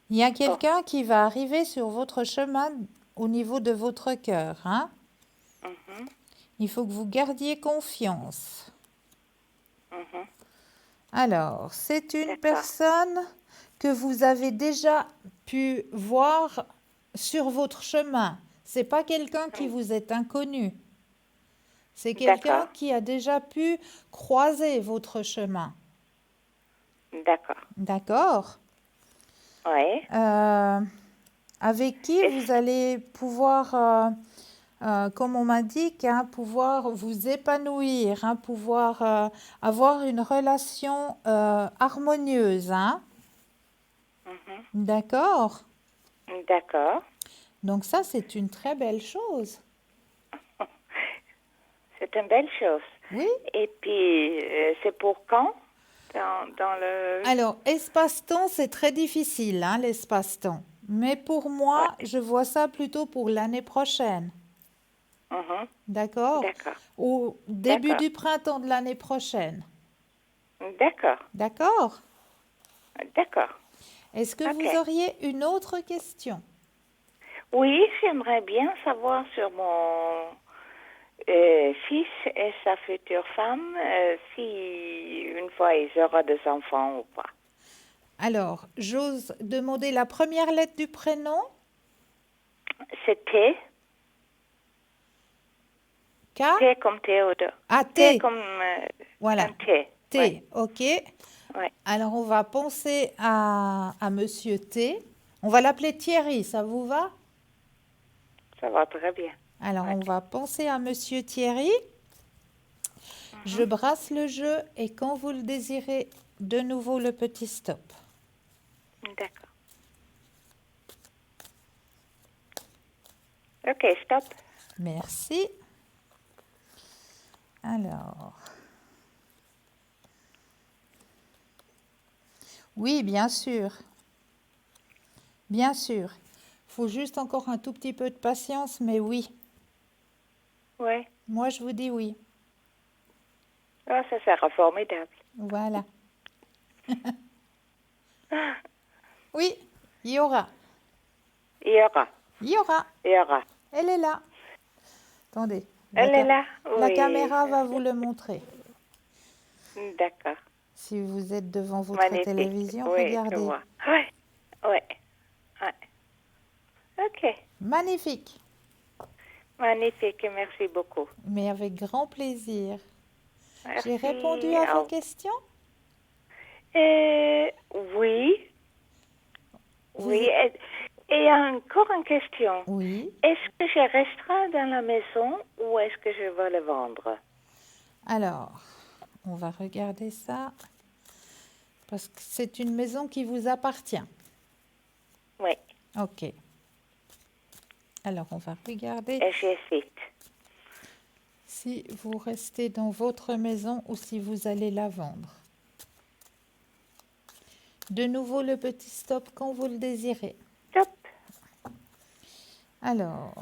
Il y a quelqu'un qui va arriver sur votre chemin au niveau de votre cœur, hein. Mhm, Il faut que vous gardiez confiance. mhm. Alors, c'est une D'accord. personne que vous avez déjà pu voir sur votre chemin. C'est pas quelqu'un qui vous est inconnu. C'est quelqu'un D'accord. qui a déjà pu croiser votre chemin. D'accord. D'accord? Oui. Avec qui Et vous allez pouvoir, comme on m'indique, hein, pouvoir vous épanouir, hein, pouvoir avoir une relation harmonieuse, hein? mhm. D'accord? D'accord. Donc ça, c'est une très belle chose. C'est une belle chose. Oui. Et puis, c'est pour quand dans le... Alors, espace-temps, c'est très difficile, hein, l'espace-temps. Mais pour moi, Ouais. je vois ça plutôt pour l'année prochaine. Mhm. D'accord? D'accord. Au début D'accord. du printemps de l'année prochaine. D'accord. D'accord? D'accord. Est-ce que Ok. vous auriez une autre question? Oui, j'aimerais bien savoir sur mon fils et sa future femme, si une fois ils auront des enfants ou pas. Alors, j'ose demander la première lettre du prénom. C'est T. K? T comme Théodore. Ah, T T. comme Voilà. un T. T, Ouais. ok. Ouais. Alors, on va penser à Monsieur T. On va l'appeler Thierry, ça vous va? Ça va très bien. Alors, on Ok. va penser à Monsieur Thierry. Je brasse le jeu et quand vous le désirez, de nouveau le petit stop. D'accord. Ok, stop. Merci. Alors. Oui, bien sûr. Bien sûr. Il faut juste encore un tout petit peu de patience, mais oui. Oui. Moi, je vous dis oui. Ah, ça sera formidable. Voilà. Oui, il y aura. Il y aura. Il y aura. Il y aura. Elle est là. Attendez. Elle est là? La Oui. caméra va vous le montrer. D'accord. Si vous êtes devant votre Magnifique. télévision, Oui, je regardez. vois. Oui. Oui. Ouais. Ok. Magnifique. Magnifique. Merci beaucoup. Mais avec grand plaisir. Merci. J'ai répondu à vos questions? Oui. Vous Oui. êtes- Et encore une question. Oui. Est-ce que je resterai dans la maison ou est-ce que je vais le vendre? Alors, on va regarder ça. Parce que c'est une maison qui vous appartient. Oui. Ok. Alors, on va regarder Et j'hésite. si vous restez dans votre maison ou si vous allez la vendre. De nouveau, le petit stop quand vous le désirez. Stop. Alors,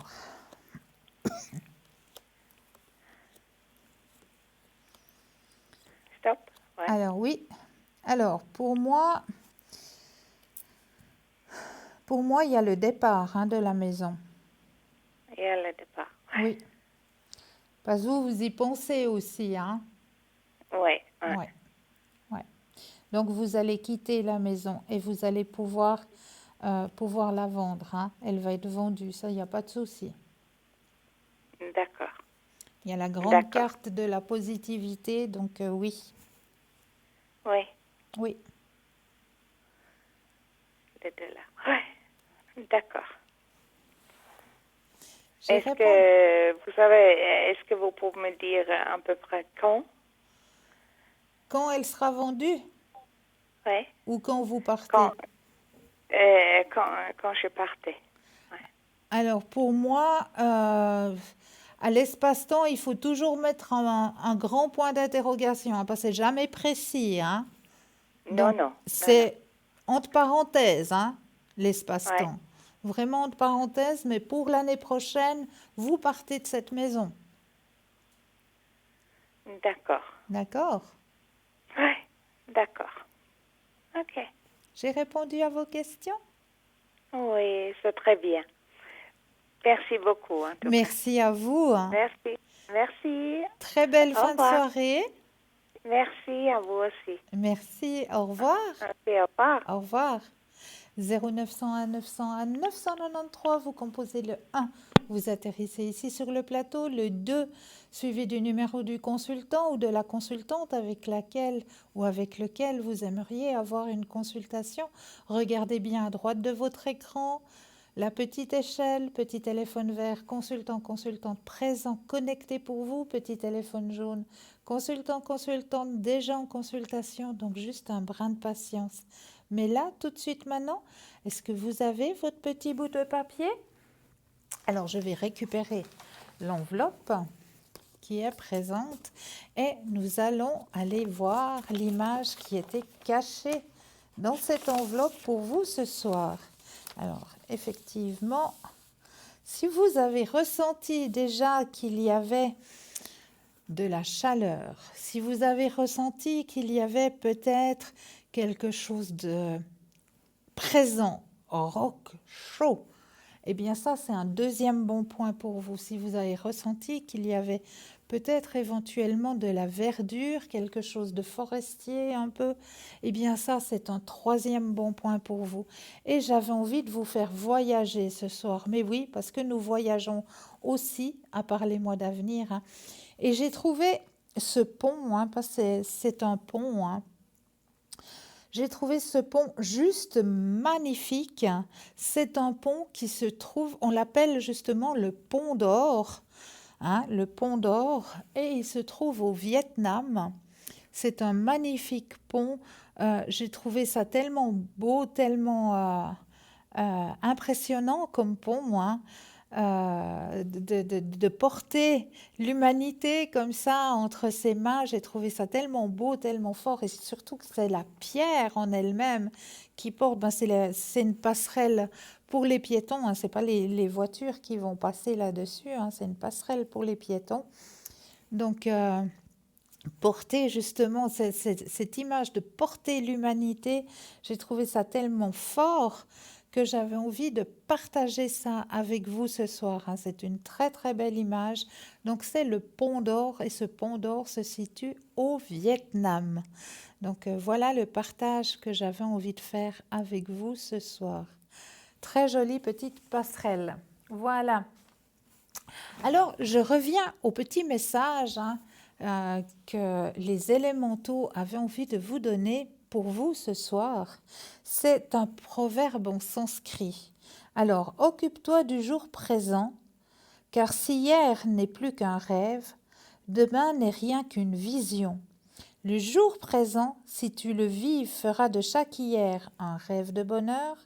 Stop. Ouais. alors oui. Alors, pour moi, il y a le départ, hein, de la maison. Et à le départ. Oui. Parce que vous y pensez aussi, hein. Oui. Ouais. Ouais. Donc, vous allez quitter la maison et vous allez pouvoir la vendre, hein. Elle va être vendue, ça, il n'y a pas de souci. D'accord. Il y a la grande D'accord. carte de la positivité, donc oui. Oui. Oui. Les deux là. Oui. D'accord. J'ai Est-ce répondu. que vous savez, est-ce que vous pouvez me dire à peu près quand? Quand elle sera vendue Oui. ou quand vous partez? Quand je partais. Ouais. Alors, pour moi, à l'espace-temps, il faut toujours mettre un grand point d'interrogation, hein, parce que c'est jamais précis, hein. Non, Donc, non. c'est entre parenthèses, hein, Ouais. l'espace-temps. Vraiment entre parenthèses, mais pour l'année prochaine, vous partez de cette maison. D'accord. D'accord? Oui, d'accord. Ok. J'ai répondu à vos questions? Oui, c'est très bien. Merci beaucoup, en tout cas. Merci à vous. Merci. Merci. Très belle Au fin de revoir. soirée. Merci à vous aussi. Merci. Au revoir. Ok, au revoir. Au revoir. 0901 901 993, vous composez le 1, vous atterrissez ici sur le plateau, le 2, suivi du numéro du consultant ou de la consultante avec laquelle ou avec lequel vous aimeriez avoir une consultation. Regardez bien à droite de votre écran, la petite échelle, petit téléphone vert, consultant, consultante présent, connecté pour vous, petit téléphone jaune, consultant, consultante déjà en consultation, donc juste un brin de patience. Mais là, tout de suite maintenant, est-ce que vous avez votre petit bout de papier? Alors, je vais récupérer l'enveloppe qui est présente et nous allons aller voir l'image qui était cachée dans cette enveloppe pour vous ce soir. Alors, effectivement, si vous avez ressenti déjà qu'il y avait de la chaleur, si vous avez ressenti qu'il y avait peut-être quelque chose de présent, rock, chaud, eh bien ça c'est un deuxième bon point pour vous. Si vous avez ressenti qu'il y avait peut-être éventuellement de la verdure, quelque chose de forestier un peu, eh bien ça c'est un troisième bon point pour vous. Et j'avais envie de vous faire voyager ce soir, mais oui, parce que nous voyageons aussi à part les mois d'avenir. Hein. Et j'ai trouvé ce pont, hein, parce que c'est un pont, hein. J'ai trouvé ce pont juste magnifique. C'est un pont qui se trouve, on l'appelle justement le pont d'or, hein, le pont d'or, et il se trouve au Vietnam. C'est un magnifique pont. J'ai trouvé ça tellement beau, tellement impressionnant comme pont, moi. De porter l'humanité comme ça entre ses mains, j'ai trouvé ça tellement beau, tellement fort, et surtout que c'est la pierre en elle-même qui porte, ben c'est une passerelle pour les piétons, hein, c'est pas les voitures qui vont passer là-dessus, hein, c'est une passerelle pour les piétons. Donc, porter justement cette image de porter l'humanité, j'ai trouvé ça tellement fort que j'avais envie de partager ça avec vous ce soir. Hein. C'est une très très belle image. Donc c'est le pont d'or et ce pont d'or se situe au Vietnam. Donc voilà le partage que j'avais envie de faire avec vous ce soir. Très jolie petite passerelle. Voilà. Alors je reviens au petit message que les élémentaux avaient envie de vous donner pour vous ce soir. C'est un proverbe en sanskrit. Alors, occupe-toi du jour présent, car si hier n'est plus qu'un rêve, demain n'est rien qu'une vision. Le jour présent, si tu le vis, fera de chaque hier un rêve de bonheur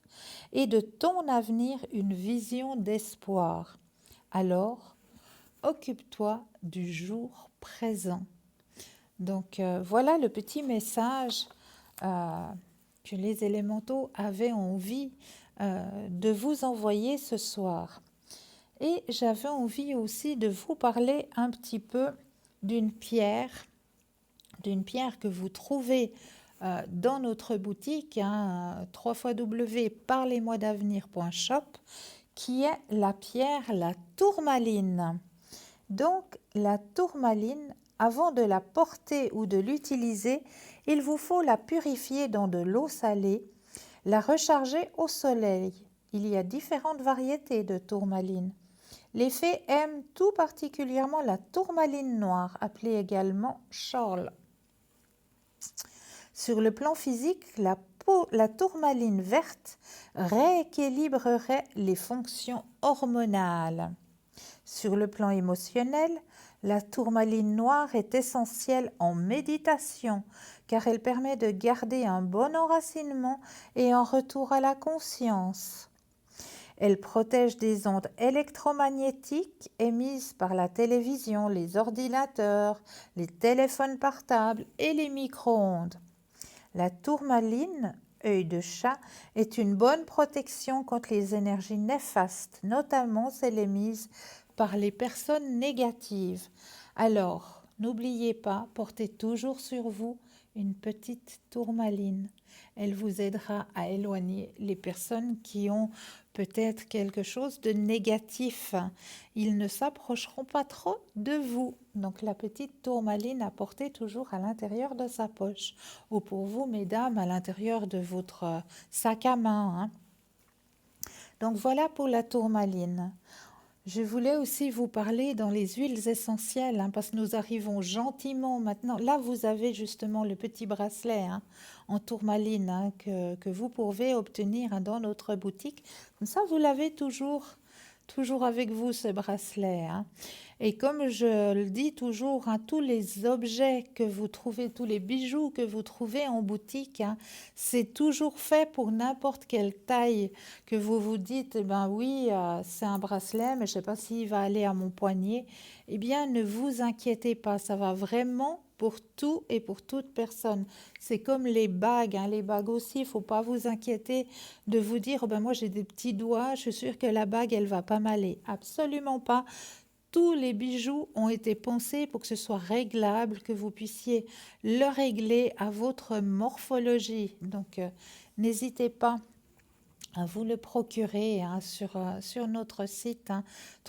et de ton avenir une vision d'espoir. Alors, occupe-toi du jour présent. Donc voilà le petit message que les élémentaux avaient envie de vous envoyer ce soir. Et j'avais envie aussi de vous parler un petit peu d'une pierre que vous trouvez dans notre boutique, hein, www.parlezmoi-d'avenir.shop, qui est la pierre, la tourmaline. Donc, la tourmaline, avant de la porter ou de l'utiliser, il vous faut la purifier dans de l'eau salée, la recharger au soleil. Il y a différentes variétés de tourmaline. Les fées aiment tout particulièrement la tourmaline noire, appelée également Charles. Sur le plan physique, la tourmaline verte rééquilibrerait les fonctions hormonales. Sur le plan émotionnel, la tourmaline noire est essentielle en méditation car elle permet de garder un bon enracinement et un retour à la conscience. Elle protège des ondes électromagnétiques émises par la télévision, les ordinateurs, les téléphones portables et les micro-ondes. La tourmaline, œil de chat, est une bonne protection contre les énergies néfastes, notamment celles émises par les personnes négatives. Alors, N'oubliez pas, portez toujours sur vous une petite tourmaline. Elle vous aidera à éloigner les personnes qui ont peut-être quelque chose de négatif. Ils ne s'approcheront pas trop de vous. Donc la petite tourmaline à porter toujours à l'intérieur de sa poche. Ou pour vous, mesdames, à l'intérieur de votre sac à main, hein. Donc voilà pour la tourmaline. Je voulais aussi vous parler dans les huiles essentielles, hein, parce que nous arrivons gentiment maintenant. Là, vous avez justement le petit bracelet, hein, en tourmaline, hein, que vous pouvez obtenir, hein, dans notre boutique. Comme ça, vous l'avez toujours avec vous, ce bracelet, hein. Et comme je le dis toujours, hein, tous les objets que vous trouvez, tous les bijoux que vous trouvez en boutique, hein, c'est toujours fait pour n'importe quelle taille. Que vous vous dites, eh ben oui, c'est un bracelet, mais je ne sais pas s'il va aller à mon poignet. Eh bien, ne vous inquiétez pas, ça va vraiment pour tout et pour toute personne. C'est comme les bagues, hein. Les bagues aussi, il ne faut pas vous inquiéter de vous dire, oh ben moi j'ai des petits doigts, je suis sûre que la bague, elle va pas m'aller. Absolument pas. Tous les bijoux ont été pensés pour que ce soit réglable, que vous puissiez le régler à votre morphologie. Donc, n'hésitez pas à vous le procurer, hein, sur notre site, hein,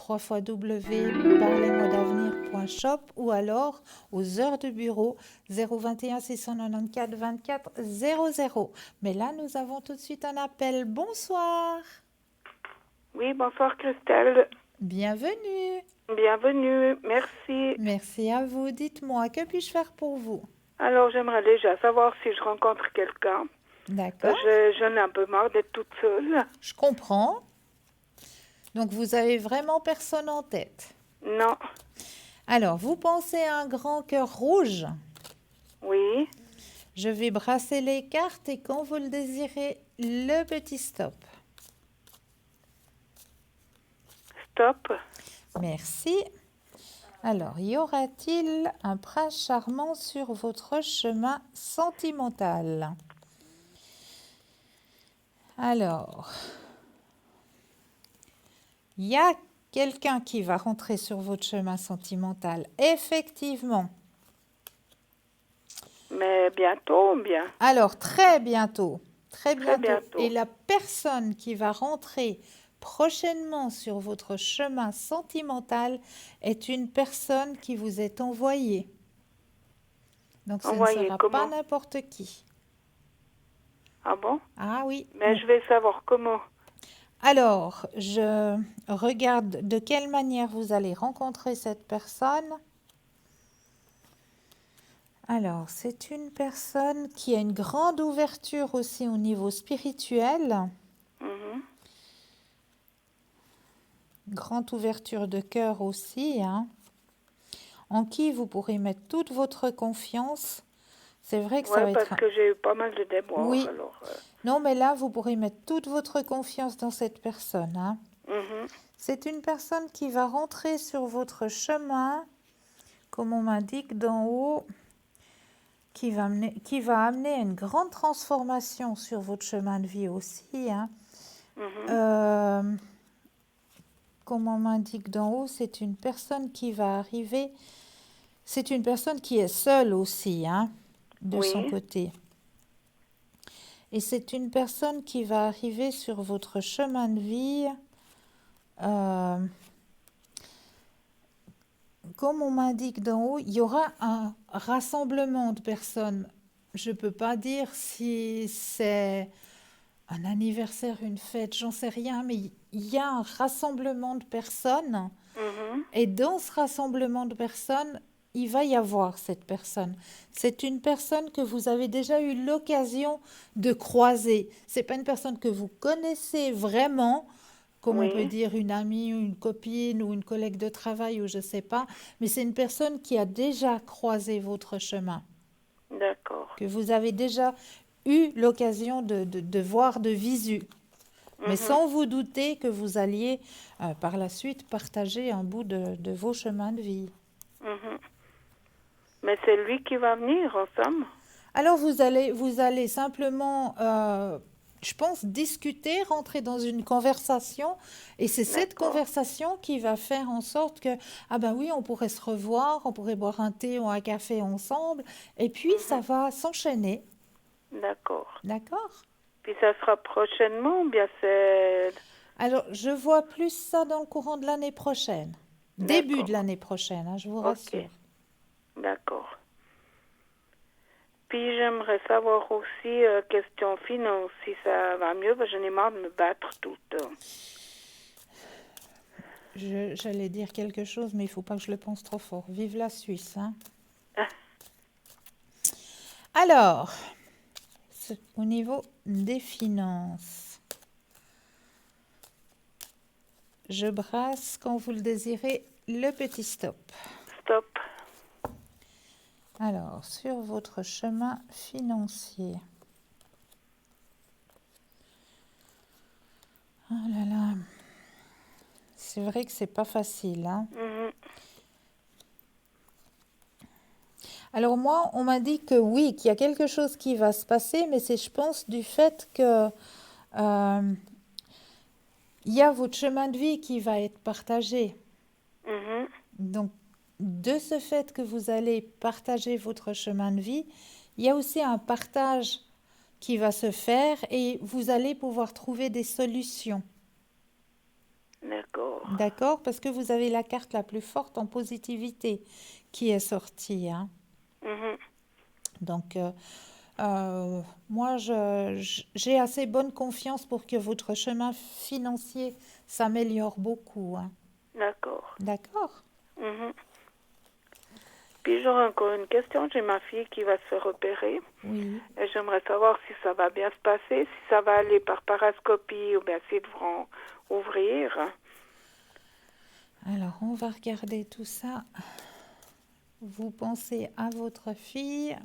www.parlezmoi-d'avenir.shop ou alors aux heures de bureau 021 694 24 00. Mais là, nous avons tout de suite un appel. Bonsoir. Oui, bonsoir Christelle. Bienvenue. Bienvenue, merci. Merci à vous. Dites-moi, que puis-je faire pour vous? Alors, j'aimerais déjà savoir si je rencontre quelqu'un. D'accord. J'en ai un peu marre d'être toute seule. Je comprends. Donc, vous avez vraiment personne en tête. Non. Alors, vous pensez à un grand cœur rouge? Oui. Je vais brasser les cartes et quand vous le désirez, le petit stop. Stop. Merci. Alors, y aura-t-il un prince charmant sur votre chemin sentimental? Alors, il y a quelqu'un qui va rentrer sur votre chemin sentimental, effectivement. Mais bientôt ou bien? Alors, très bientôt, très bientôt. bientôt. Et la personne qui va rentrer prochainement sur votre chemin sentimental est une personne qui vous est envoyée. Donc, ce Envoyée ne sera comment? pas n'importe qui. Ah bon? Ah oui. Mais je vais savoir comment. Alors, je regarde de quelle manière vous allez rencontrer cette personne. Alors, c'est une personne qui a une grande ouverture aussi au niveau spirituel. Mhm. Grande ouverture de cœur aussi, hein, en qui vous pourrez mettre toute votre confiance. C'est vrai que ça va Ouais, être... parce que j'ai eu pas mal de déboires. Oui. Alors, Non, mais là, vous pourrez mettre toute votre confiance dans cette personne, hein. mhm. C'est une personne qui va rentrer sur votre chemin, comme on m'indique d'en haut, qui va amener une grande transformation sur votre chemin de vie aussi, hein. Mhm. Comme on m'indique d'en haut, c'est une personne qui va arriver. C'est une personne qui est seule aussi, hein, de Oui. son côté. Et c'est une personne qui va arriver sur votre chemin de vie. Comme on m'indique d'en haut, il y aura un rassemblement de personnes. Je ne peux pas dire si c'est un anniversaire, une fête, j'en sais rien, mais il y a un rassemblement de personnes. Mhm. Et dans ce rassemblement de personnes, il va y avoir cette personne. C'est une personne que vous avez déjà eu l'occasion de croiser. C'est pas une personne que vous connaissez vraiment, comme on Oui. peut dire une amie ou une copine ou une collègue de travail ou je sais pas, mais c'est une personne qui a déjà croisé votre chemin, D'accord. que vous avez déjà eu l'occasion de voir de visu. Mais sans vous douter que vous alliez par la suite partager un bout de vos chemins de vie. Mhm. Mais c'est lui qui va venir, en somme. Alors vous allez simplement je pense, discuter, rentrer dans une conversation. Et c'est cette D'accord. conversation qui va faire en sorte que, ah ben oui, on pourrait se revoir, on pourrait boire un thé ou un café ensemble. Et puis, ça va s'enchaîner. D'accord. D'accord? Puis ça sera prochainement ou bien c'est... Alors, je vois plus ça dans le courant de l'année prochaine. Début de D'accord. l'année prochaine, hein, je vous Ok. rassure. D'accord. Puis j'aimerais savoir aussi, question finance, si ça va mieux, parce que j'en ai marre de me battre tout le temps. J'allais dire quelque chose, mais il faut pas que je le pense trop fort. Vive la Suisse, hein. Alors, au niveau des finances, je brasse, quand vous le désirez, le petit stop. Stop. Alors, sur votre chemin financier. Oh là là. C'est vrai que c'est pas facile, hein. Mhm. Alors moi, on m'a dit que oui, qu'il y a quelque chose qui va se passer, mais c'est, je pense, du fait que il y a votre chemin de vie qui va être partagé. Mhm. Donc, de ce fait que vous allez partager votre chemin de vie, il y a aussi un partage qui va se faire et vous allez pouvoir trouver des solutions. D'accord. D'accord? Parce que vous avez la carte la plus forte en positivité qui est sortie, hein. Mhm. Donc, moi, j'ai assez bonne confiance pour que votre chemin financier s'améliore beaucoup, hein. D'accord. D'accord? Mhm. Puis j'aurais encore une question. J'ai ma fille qui va se faire opérer. Oui. Et j'aimerais savoir si ça va bien se passer, si ça va aller par parascopie ou bien s'ils devront ouvrir. Alors, on va regarder tout ça. Vous pensez à votre fille.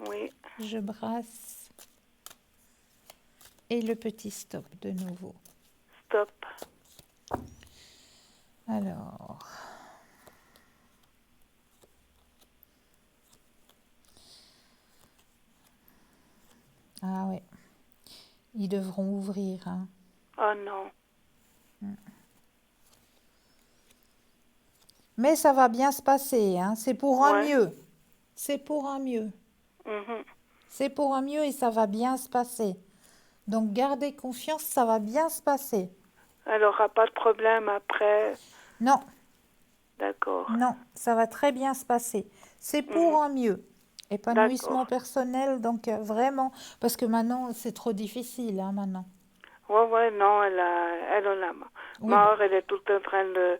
Oui. Je brasse. Et le petit stop de nouveau. Stop. Alors. Ah ouais. Ils devront ouvrir, hein. Oh non. Mais ça va bien se passer, hein. C'est pour un Ouais. mieux. C'est pour un mieux. Mhm. C'est pour un mieux et ça va bien se passer. Donc gardez confiance, ça va bien se passer. Elle n'aura pas de problème après. Non, D'accord. non, ça va très bien se passer. C'est pour un mieux. Épanouissement D'accord. personnel, donc vraiment, parce que maintenant c'est trop difficile, hein, maintenant. Ouais, non, elle en a Oui, marre. Elle est tout le temps en train de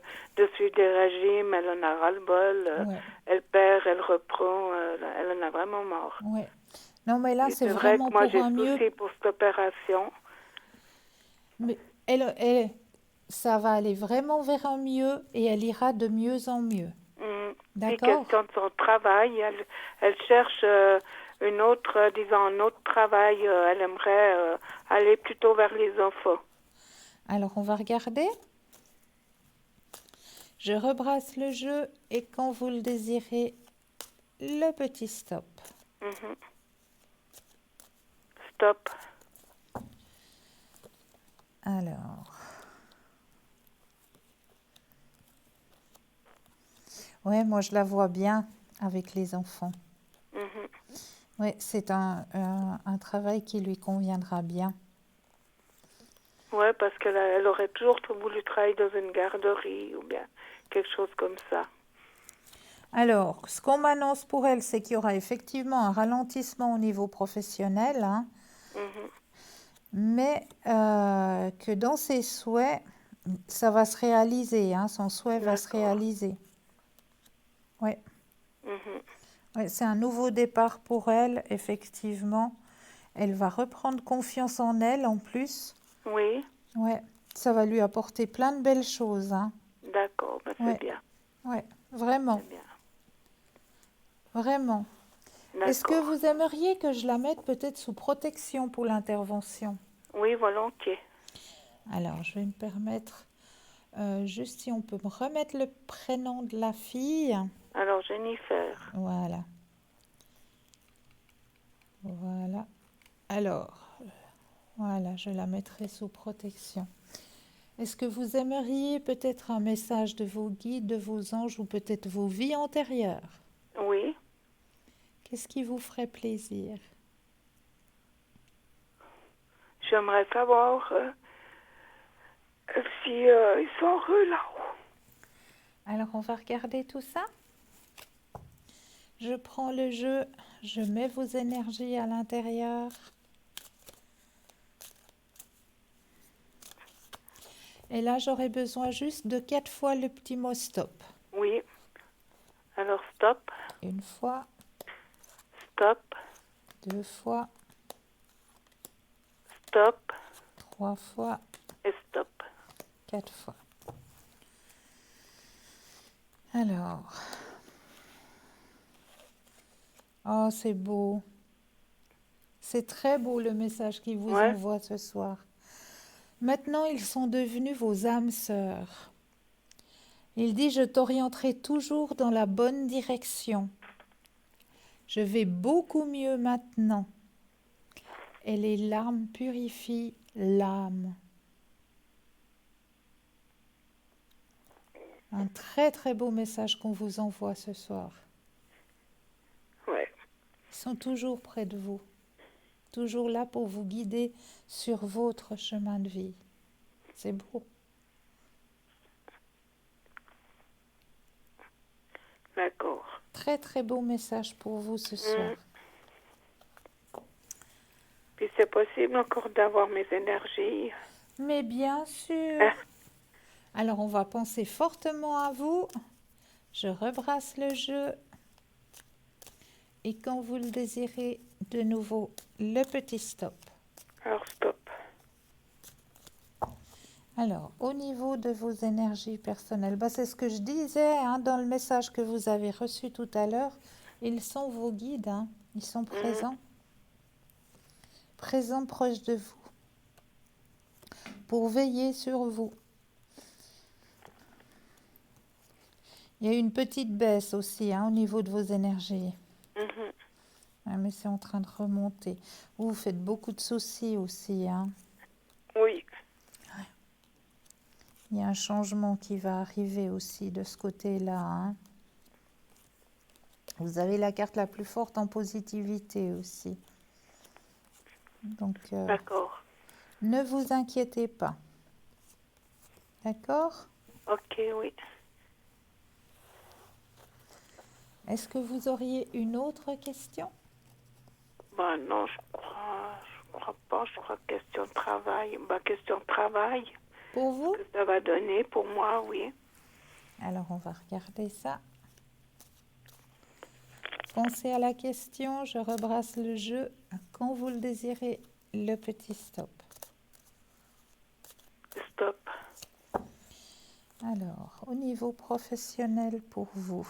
suivre des régimes. Elle en a ras-le-bol. ouais, Elle perd, elle reprend. Elle en a vraiment marre. ouais. Non, mais là Et c'est c'est vrai vraiment que moi, pour j'ai un mieux. souci pour cette opération. Mais ça va aller vraiment vers un mieux et elle ira de mieux en mieux. Puis D'accord? question de son travail, elle cherche disons, un autre travail. Elle aimerait aller plutôt vers les enfants. Alors on va regarder. Je rebrasse le jeu et quand vous le désirez, le petit stop. Mhm. Stop. Alors. Ouais, moi je la vois bien avec les enfants. Mhm. Ouais, c'est un travail qui lui conviendra bien. Ouais, parce elle aurait toujours voulu travailler dans une garderie ou bien quelque chose comme ça. Alors, ce qu'on m'annonce pour elle, c'est qu'il y aura effectivement un ralentissement au niveau professionnel, hein, Mhm. mais que dans ses souhaits, ça va se réaliser, hein, son souhait va se D'accord. réaliser. Ouais. Mhm. Ouais, c'est un nouveau départ pour elle, effectivement. Elle va reprendre confiance en elle en plus. Oui, Ouais, ça va lui apporter plein de belles choses, hein. d'accord, ben Ouais, c'est bien, ouais, vraiment, c'est bien. vraiment. Est-ce que D'accord. vous aimeriez que je la mette peut-être sous protection pour l'intervention? Oui, volontiers. Alors, je vais me permettre, juste si on peut me remettre le prénom de la fille. Alors, Jennifer. Voilà. Voilà. Alors, Voilà, je la mettrai sous protection. Est-ce que vous aimeriez peut-être un message de vos guides, de vos anges ou peut-être vos vies antérieures? Oui. Qu'est-ce qui vous ferait plaisir? J'aimerais savoir si ils sont heureux là-haut. Alors, on va regarder tout ça. Je prends le jeu, je mets vos énergies à l'intérieur. Et là, j'aurais besoin juste de 4 fois le petit mot stop. Oui. Alors, stop, Une fois, stop, 2 fois, stop 3 fois, et stop. 4 fois. Alors. Oh, c'est beau. C'est très beau le message qu'il vous Ouais. envoie ce soir. Maintenant, ils sont devenus vos âmes sœurs. Il dit, je t'orienterai toujours dans la bonne direction. Je vais beaucoup mieux maintenant. Et les larmes purifient l'âme. Un très très beau message qu'on vous envoie ce soir. Ouais. Ils sont toujours près de vous. Toujours là pour vous guider sur votre chemin de vie. C'est beau. D'accord. Très très beau message pour vous ce soir. Puis c'est possible encore d'avoir mes énergies. Mais bien sûr. Alors on va penser fortement à vous. Je rebrasse le jeu. Et quand vous le désirez, de nouveau, le petit stop. Alors, stop. Alors, au niveau de vos énergies personnelles, c'est ce que je disais dans le message que vous avez reçu tout à l'heure. Ils sont vos guides, ils sont présents. Présents proches de vous. Pour veiller sur vous. Il y a une petite baisse aussi au niveau de vos énergies. Mais c'est en train de remonter. Vous faites beaucoup de soucis aussi. Oui. Il y a un changement qui va arriver aussi de ce côté-là. Vous avez la carte la plus forte en positivité aussi. Donc, D'accord. ne vous inquiétez pas. D'accord? Ok, oui. Est-ce que vous auriez une autre question? Non, je crois pas. Je crois question de travail. Question de travail. Pour vous? Que ça va donner pour moi, oui. Alors, on va regarder ça. Pensez à la question, je rebrasse le jeu. Quand vous le désirez, le petit stop. Stop. Alors, au niveau professionnel pour vous.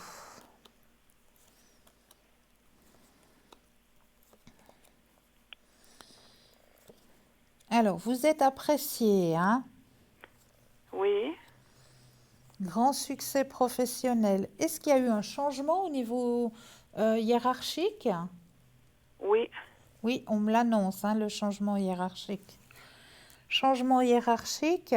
Alors, vous êtes apprécié, Oui. Grand succès professionnel. Est-ce qu'il y a eu un changement au niveau hiérarchique? Oui. Oui, on me l'annonce, le changement hiérarchique. Changement hiérarchique.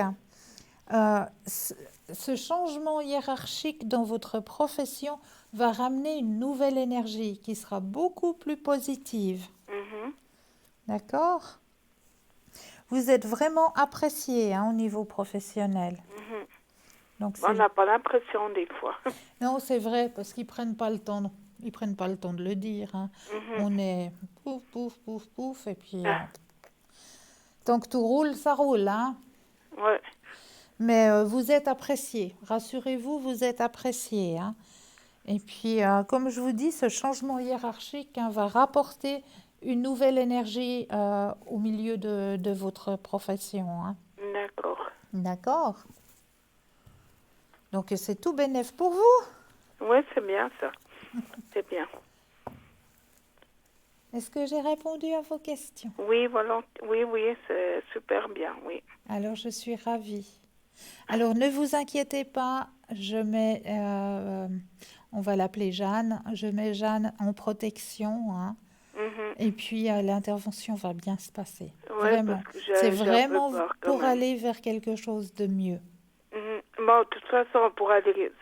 Ce changement hiérarchique dans votre profession va ramener une nouvelle énergie qui sera beaucoup plus positive. D'accord? Vous êtes vraiment apprécié au niveau professionnel. Donc, On n'a pas l'impression des fois. Non, c'est vrai, parce qu'ils prennent pas le temps. Ils prennent pas le temps de le dire. On est pouf, pouf, pouf, pouf, et puis tant que tout roule, ça roule, Ouais. Mais vous êtes apprécié. Rassurez-vous, vous êtes apprécié. Et puis, comme je vous dis, ce changement hiérarchique va rapporter une nouvelle énergie au milieu de votre profession. D'accord. D'accord. Donc, c'est tout bénef pour vous. Oui, c'est bien ça. C'est bien. Est-ce que j'ai répondu à vos questions? Oui, oui, c'est super bien, oui. Alors, je suis ravie. Alors, ne vous inquiétez pas, je mets, on va l'appeler Jeanne, je mets Jeanne en protection. Et puis, l'intervention va bien se passer. Ouais, Vraiment. parce que C'est j'ai un peu vraiment peur quand pour même. aller vers quelque chose de mieux. Bon, de toute façon,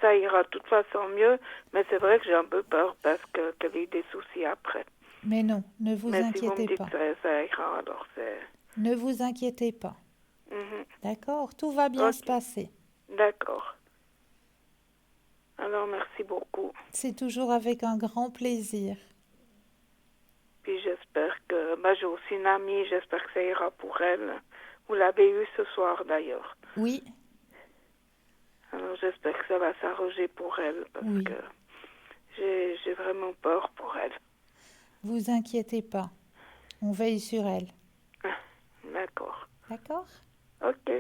ça ira de toute façon mieux, mais c'est vrai que j'ai un peu peur parce qu'il y ait des soucis après. Mais non, ne vous Mais si vous me inquiétez dites pas. que ça ira, alors c'est... Ne vous inquiétez pas. Mhm. D'accord? Tout va bien se Ok, passer. d'accord. Alors, merci beaucoup. C'est toujours avec un grand plaisir. Puis j'espère que... j'ai aussi une amie, j'espère que ça ira pour elle. Vous l'avez eue ce soir, d'ailleurs. Oui, Alors, j'espère que ça va s'arranger pour elle, parce oui. que j'ai vraiment peur pour elle. Vous inquiétez pas. On veille sur elle. D'accord. D'accord? Ok.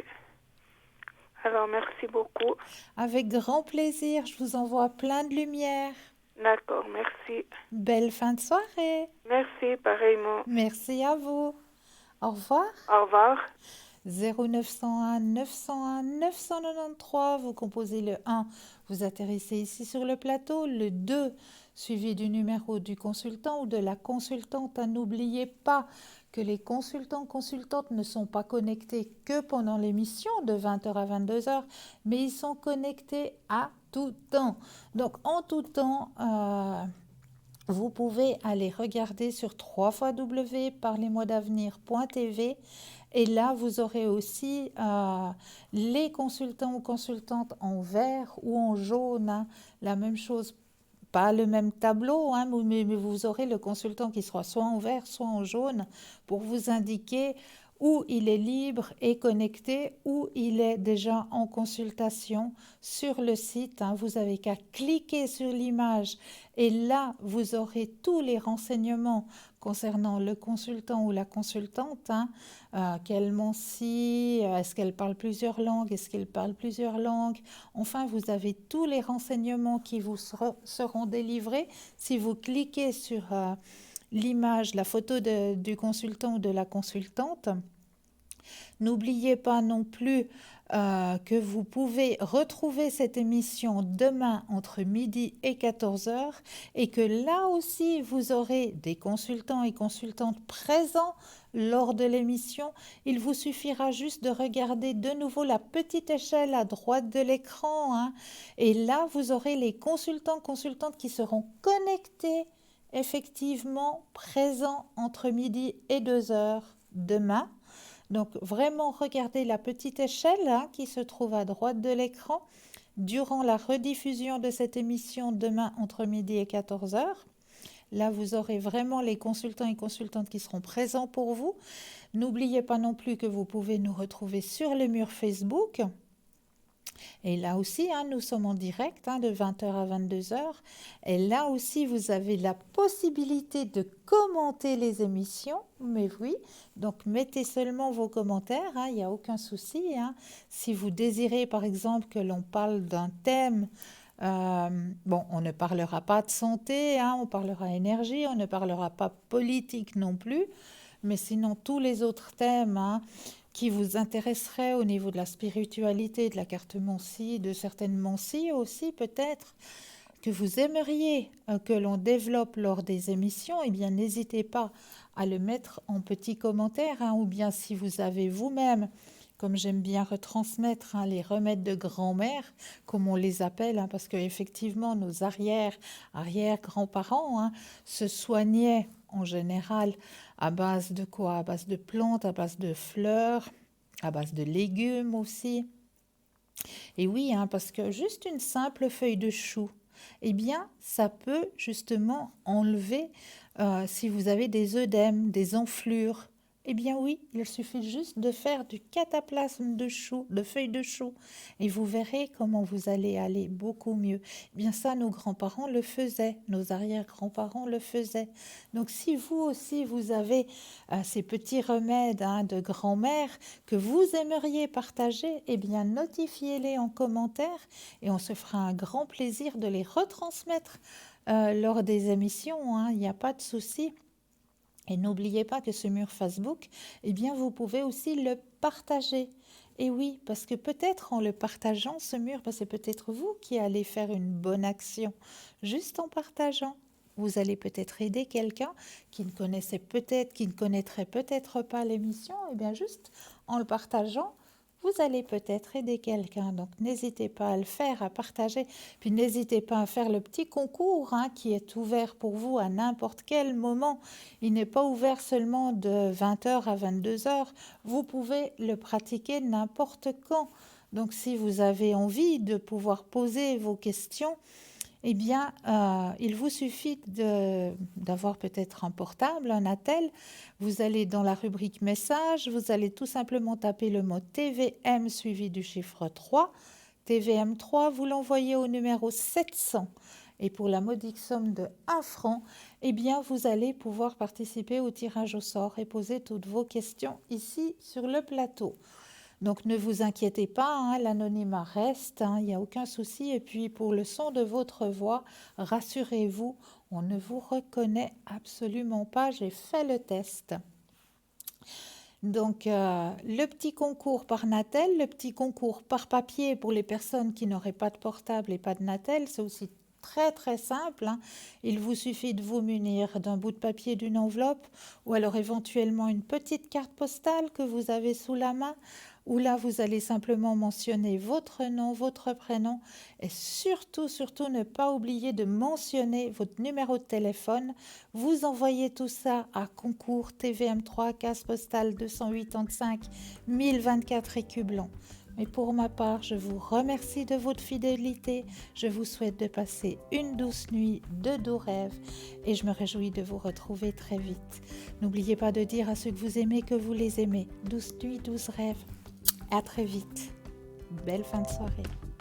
Alors, merci beaucoup. Avec grand plaisir. Je vous envoie plein de lumière. D'accord, merci. Belle fin de soirée. Merci, pareillement. Merci à vous. Au revoir. Au revoir. 0901 901 993, vous composez le 1, vous atterrissez ici sur le plateau, le 2, suivi du numéro du consultant ou de la consultante. N'oubliez pas que les consultantes ne sont pas connectés que pendant l'émission de 20h à 22h, mais ils sont connectés à tout temps. Donc en tout temps, vous pouvez aller regarder sur www.parlezmoi-d'avenir.tv et là, vous aurez aussi les consultants ou consultantes en vert ou en jaune, hein. La même chose, pas le même tableau, hein, mais vous aurez le consultant qui sera soit en vert, soit en jaune pour vous indiquer où il est libre et connecté, où il est déjà en consultation sur le site, hein. Vous avez qu'à cliquer sur l'image et là, vous aurez tous les renseignements concernant le consultant ou la consultante, hein. Quelle mentie, est-ce qu'elle parle plusieurs langues, est-ce qu'elle parle plusieurs langues. Enfin, vous avez tous les renseignements qui vous seront délivrés si vous cliquez sur l'image, la photo du consultant ou de la consultante. N'oubliez pas non plus que vous pouvez retrouver cette émission demain entre midi et 14h et que là aussi vous aurez des consultants et consultantes présents lors de l'émission. Il vous suffira juste de regarder de nouveau la petite échelle à droite de l'écran, hein, et là vous aurez les consultantes qui seront connectés effectivement présents entre midi et 2h demain. Donc vraiment regardez la petite échelle, hein, qui se trouve à droite de l'écran durant la rediffusion de cette émission demain entre midi et 14h. Là, vous aurez vraiment les consultants et consultantes qui seront présents pour vous. N'oubliez pas non plus que vous pouvez nous retrouver sur le mur Facebook. Et là aussi, hein, nous sommes en direct, hein, de 20h à 22h. Et là aussi, vous avez la possibilité de commenter les émissions. Mais oui, donc mettez seulement vos commentaires, hein, il n'y a aucun souci, hein. Si vous désirez, par exemple, que l'on parle d'un thème, bon, on ne parlera pas de santé, hein, on parlera énergie, on ne parlera pas politique non plus. Mais sinon, tous les autres thèmes, hein, qui vous intéresseraient au niveau de la spiritualité, de la carte Mancy, de certaines Mancy aussi peut-être, que vous aimeriez que l'on développe lors des émissions, eh bien n'hésitez pas à le mettre en petit commentaire, hein, ou bien si vous avez vous-même, comme j'aime bien retransmettre, hein, les remèdes de grand-mère, comme on les appelle, hein, parce qu'effectivement nos arrière-grands-parents, hein, se soignaient en général à base de quoi? À base de plantes, à base de fleurs, à base de légumes aussi. Et oui, hein, parce que juste une simple feuille de chou, eh bien, ça peut justement enlever, si vous avez des œdèmes, des enflures. Eh bien oui, il suffit juste de faire du cataplasme de chou, de feuilles de chou, et vous verrez comment vous allez aller beaucoup mieux. Eh bien ça, nos grands-parents le faisaient, nos arrière-grands-parents le faisaient. Donc si vous aussi, vous avez ces petits remèdes, hein, de grand-mère que vous aimeriez partager, eh bien notifiez-les en commentaire et on se fera un grand plaisir de les retransmettre lors des émissions, hein, il n'y a pas de souci. Et n'oubliez pas que ce mur Facebook, eh bien, vous pouvez aussi le partager. Et oui, parce que peut-être en le partageant, ce mur, c'est peut-être vous qui allez faire une bonne action, juste en partageant. vous allez peut-être aider quelqu'un qui ne connaîtrait peut-être pas l'émission, et bien juste en le partageant, vous allez peut-être aider quelqu'un. Donc n'hésitez pas à le faire, à partager. Puis n'hésitez pas à faire le petit concours qui est ouvert pour vous à n'importe quel moment. Il n'est pas ouvert seulement de 20h à 22h. Vous pouvez le pratiquer n'importe quand. Donc si vous avez envie de pouvoir poser vos questions, eh bien, il vous suffit d'avoir peut-être un portable, un attel. Vous allez dans la rubrique messages, vous allez tout simplement taper le mot TVM suivi du chiffre 3. TVM 3, vous l'envoyez au numéro 700. Et pour la modique somme de 1 franc, eh bien, vous allez pouvoir participer au tirage au sort et poser toutes vos questions ici sur le plateau. Donc ne vous inquiétez pas, l'anonymat reste, il n'y a aucun souci. Et puis pour le son de votre voix, rassurez-vous, on ne vous reconnaît absolument pas, j'ai fait le test. Donc le petit concours par Natel, le petit concours par papier pour les personnes qui n'auraient pas de portable et pas de Natel, c'est aussi très simple. Il vous suffit de vous munir d'un bout de papier, d'une enveloppe, ou alors éventuellement une petite carte postale que vous avez sous la main, où là vous allez simplement mentionner votre nom, votre prénom, et surtout ne pas oublier de mentionner votre numéro de téléphone. Vous envoyez tout ça à concours TVM3, case postale 285 1024 Écu Blanc. Mais pour ma part, je vous remercie de votre fidélité. Je vous souhaite de passer une douce nuit, de doux rêves, et je me réjouis de vous retrouver très vite. N'oubliez pas de dire à ceux que vous aimez que vous les aimez. Douce nuit, douce rêves. À très vite. Belle fin de soirée.